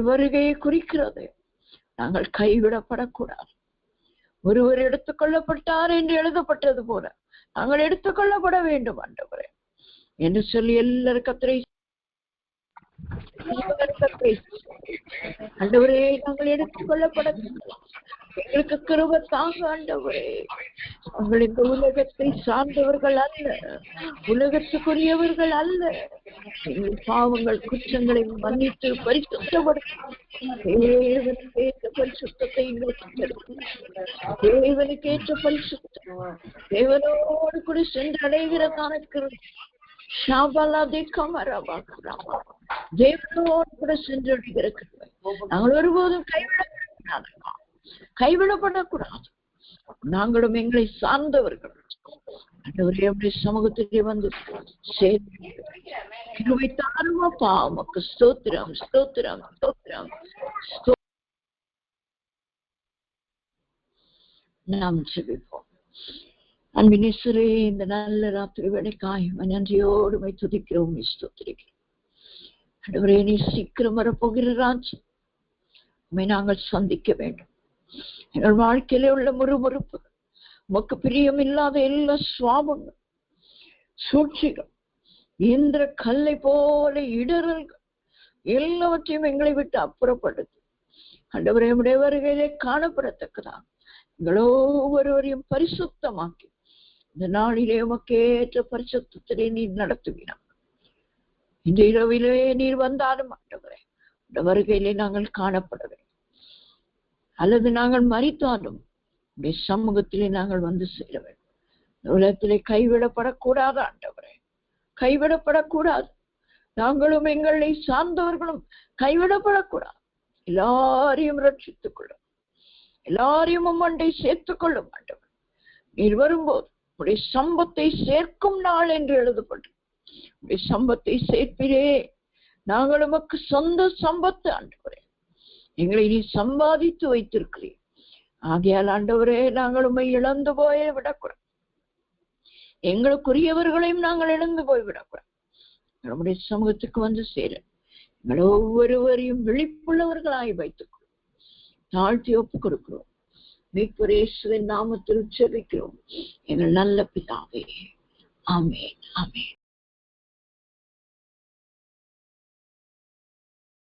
வருகையை குறிக்கிறது. நாங்கள் கைவிடப்படக்கூடாது. ஒருவர் எடுத்துக் கொள்ளப்பட்டார் என்று எழுதப்பட்டது போல நாங்கள் எடுத்துக்கொள்ளப்பட வேண்டும் ஆண்டவரே என்று சொல்லி எல்லாரும் கர்த்தரை ஆண்டவரே நாங்கள் எடுத்துக்கொள்ளப்பட எங்களுக்கு கிருபை தாங்க ஆண்டவரே. நாங்கள் இந்த உலகத்தை சார்ந்தவர்கள் அல்ல, உலகத்துக்குரியவர்கள் அல்ல. எங்கள் பாவங்கள் குற்றங்களை மன்னித்து பரிசுத்தப்படுத்தும். தேவனுக்கு ஏற்ற பரிசுத்தத்தை எங்களுக்கு தேவனுக்கு ஏற்ற பரிசுத்தம் தேவனோடு கூட சென்று அடைகிறதான கிருபை தேவனோடு கூட சென்று அடைகிற கிருபை நாங்கள் ஒருபோதும் கைவிடப்படக்கூடாது. நாங்களும் எங்களை சார்ந்தவர்கள் ஆண்டவரே சமூகத்திலே வந்து கிருபை தாருமாப்பா. உமக்கு ஸ்தோத்திரம் ஸ்தோத்திரம் ஸ்தோத்திரம். நாம் ஜெபிப்போம். அன்பின் இயேசுவே, இந்த நல்ல ராத்திரி வேளைக்காய் நன்றியோடு துதிக்கிறோம், ஸ்தோத்திரிக்கிறோம். ஆண்டவரே நீ சீக்கிரம் வரப்போகிற ராஜ்யம் உம்மை நாங்கள் சந்திக்க வேண்டும். எங்கள் வாழ்க்கையிலே உள்ள முறுமுறுப்பு, உமக்கு பிரியம் இல்லாத எல்லா சுவாபங்கள், சூழ்ச்சிகள், இந்திர கல்லை போல இடரல்கள் எல்லாவற்றையும் எங்களை விட்டு அப்புறப்படுத்து. ஆண்டவரே உம்முடைய வருகையிலே காணப்படத்தக்கதா எங்கள் ஒவ்வொருவரையும் பரிசுத்தமாக்கி இந்த நாளிலே உமக்கேற்ற பரிசுத்தத்திலே நீர் நடத்துவீனார். இந்த இரவிலே நீர் வந்தாலும் ஆண்டவரே இந்த வருகையிலே நாங்கள் காணப்பட வேண்டும். அல்லது நாங்கள் மரித்தாலும் உடைய சமூகத்திலே நாங்கள் வந்து சேர வேண்டும். உலகத்திலே கைவிடப்படக்கூடாது ஆண்டவரே, கைவிடப்படக்கூடாது. நாங்களும் எங்களை சார்ந்தவர்களும் கைவிடப்படக்கூடாது. எல்லாரையும் ரட்சித்துக் கொள்ளும், எல்லாரையும் உம்மண்டை சேர்த்துக் கொள்ளும் ஆண்டவர். நீர் வரும்போது உடைய சம்பத்தை சேர்க்கும் நாள் என்று எழுதப்பட்டு உடைய சம்பத்தை சேர்ப்பிலே நாங்கள் உமக்கு சொந்த சம்பத்து ஆண்டவரே. எங்களை நீ சம்பாதித்து வைத்திருக்கிறீர். ஆகையால் ஆண்டவரே நாங்கள் உம்மை இழந்து போயே விடக்கூடாது. எங்களுக்குரியவர்களையும் நாங்கள் இழந்து போய் விடக்கூடாது. நம்முடைய சமூகத்துக்கு வந்து சேர எங்கள் ஒவ்வொருவரையும் விழிப்புள்ளவர்களாய் வைத்துக்கொள்ளும். தாழ்த்தி ஒப்பு கொடுக்கிறோம். மீட்பர் இயேசுவின் நாமத்தில் ஜெபிக்கிறோம் எங்கள் நல்ல பிதாவே. ஆமென், ஆமென்.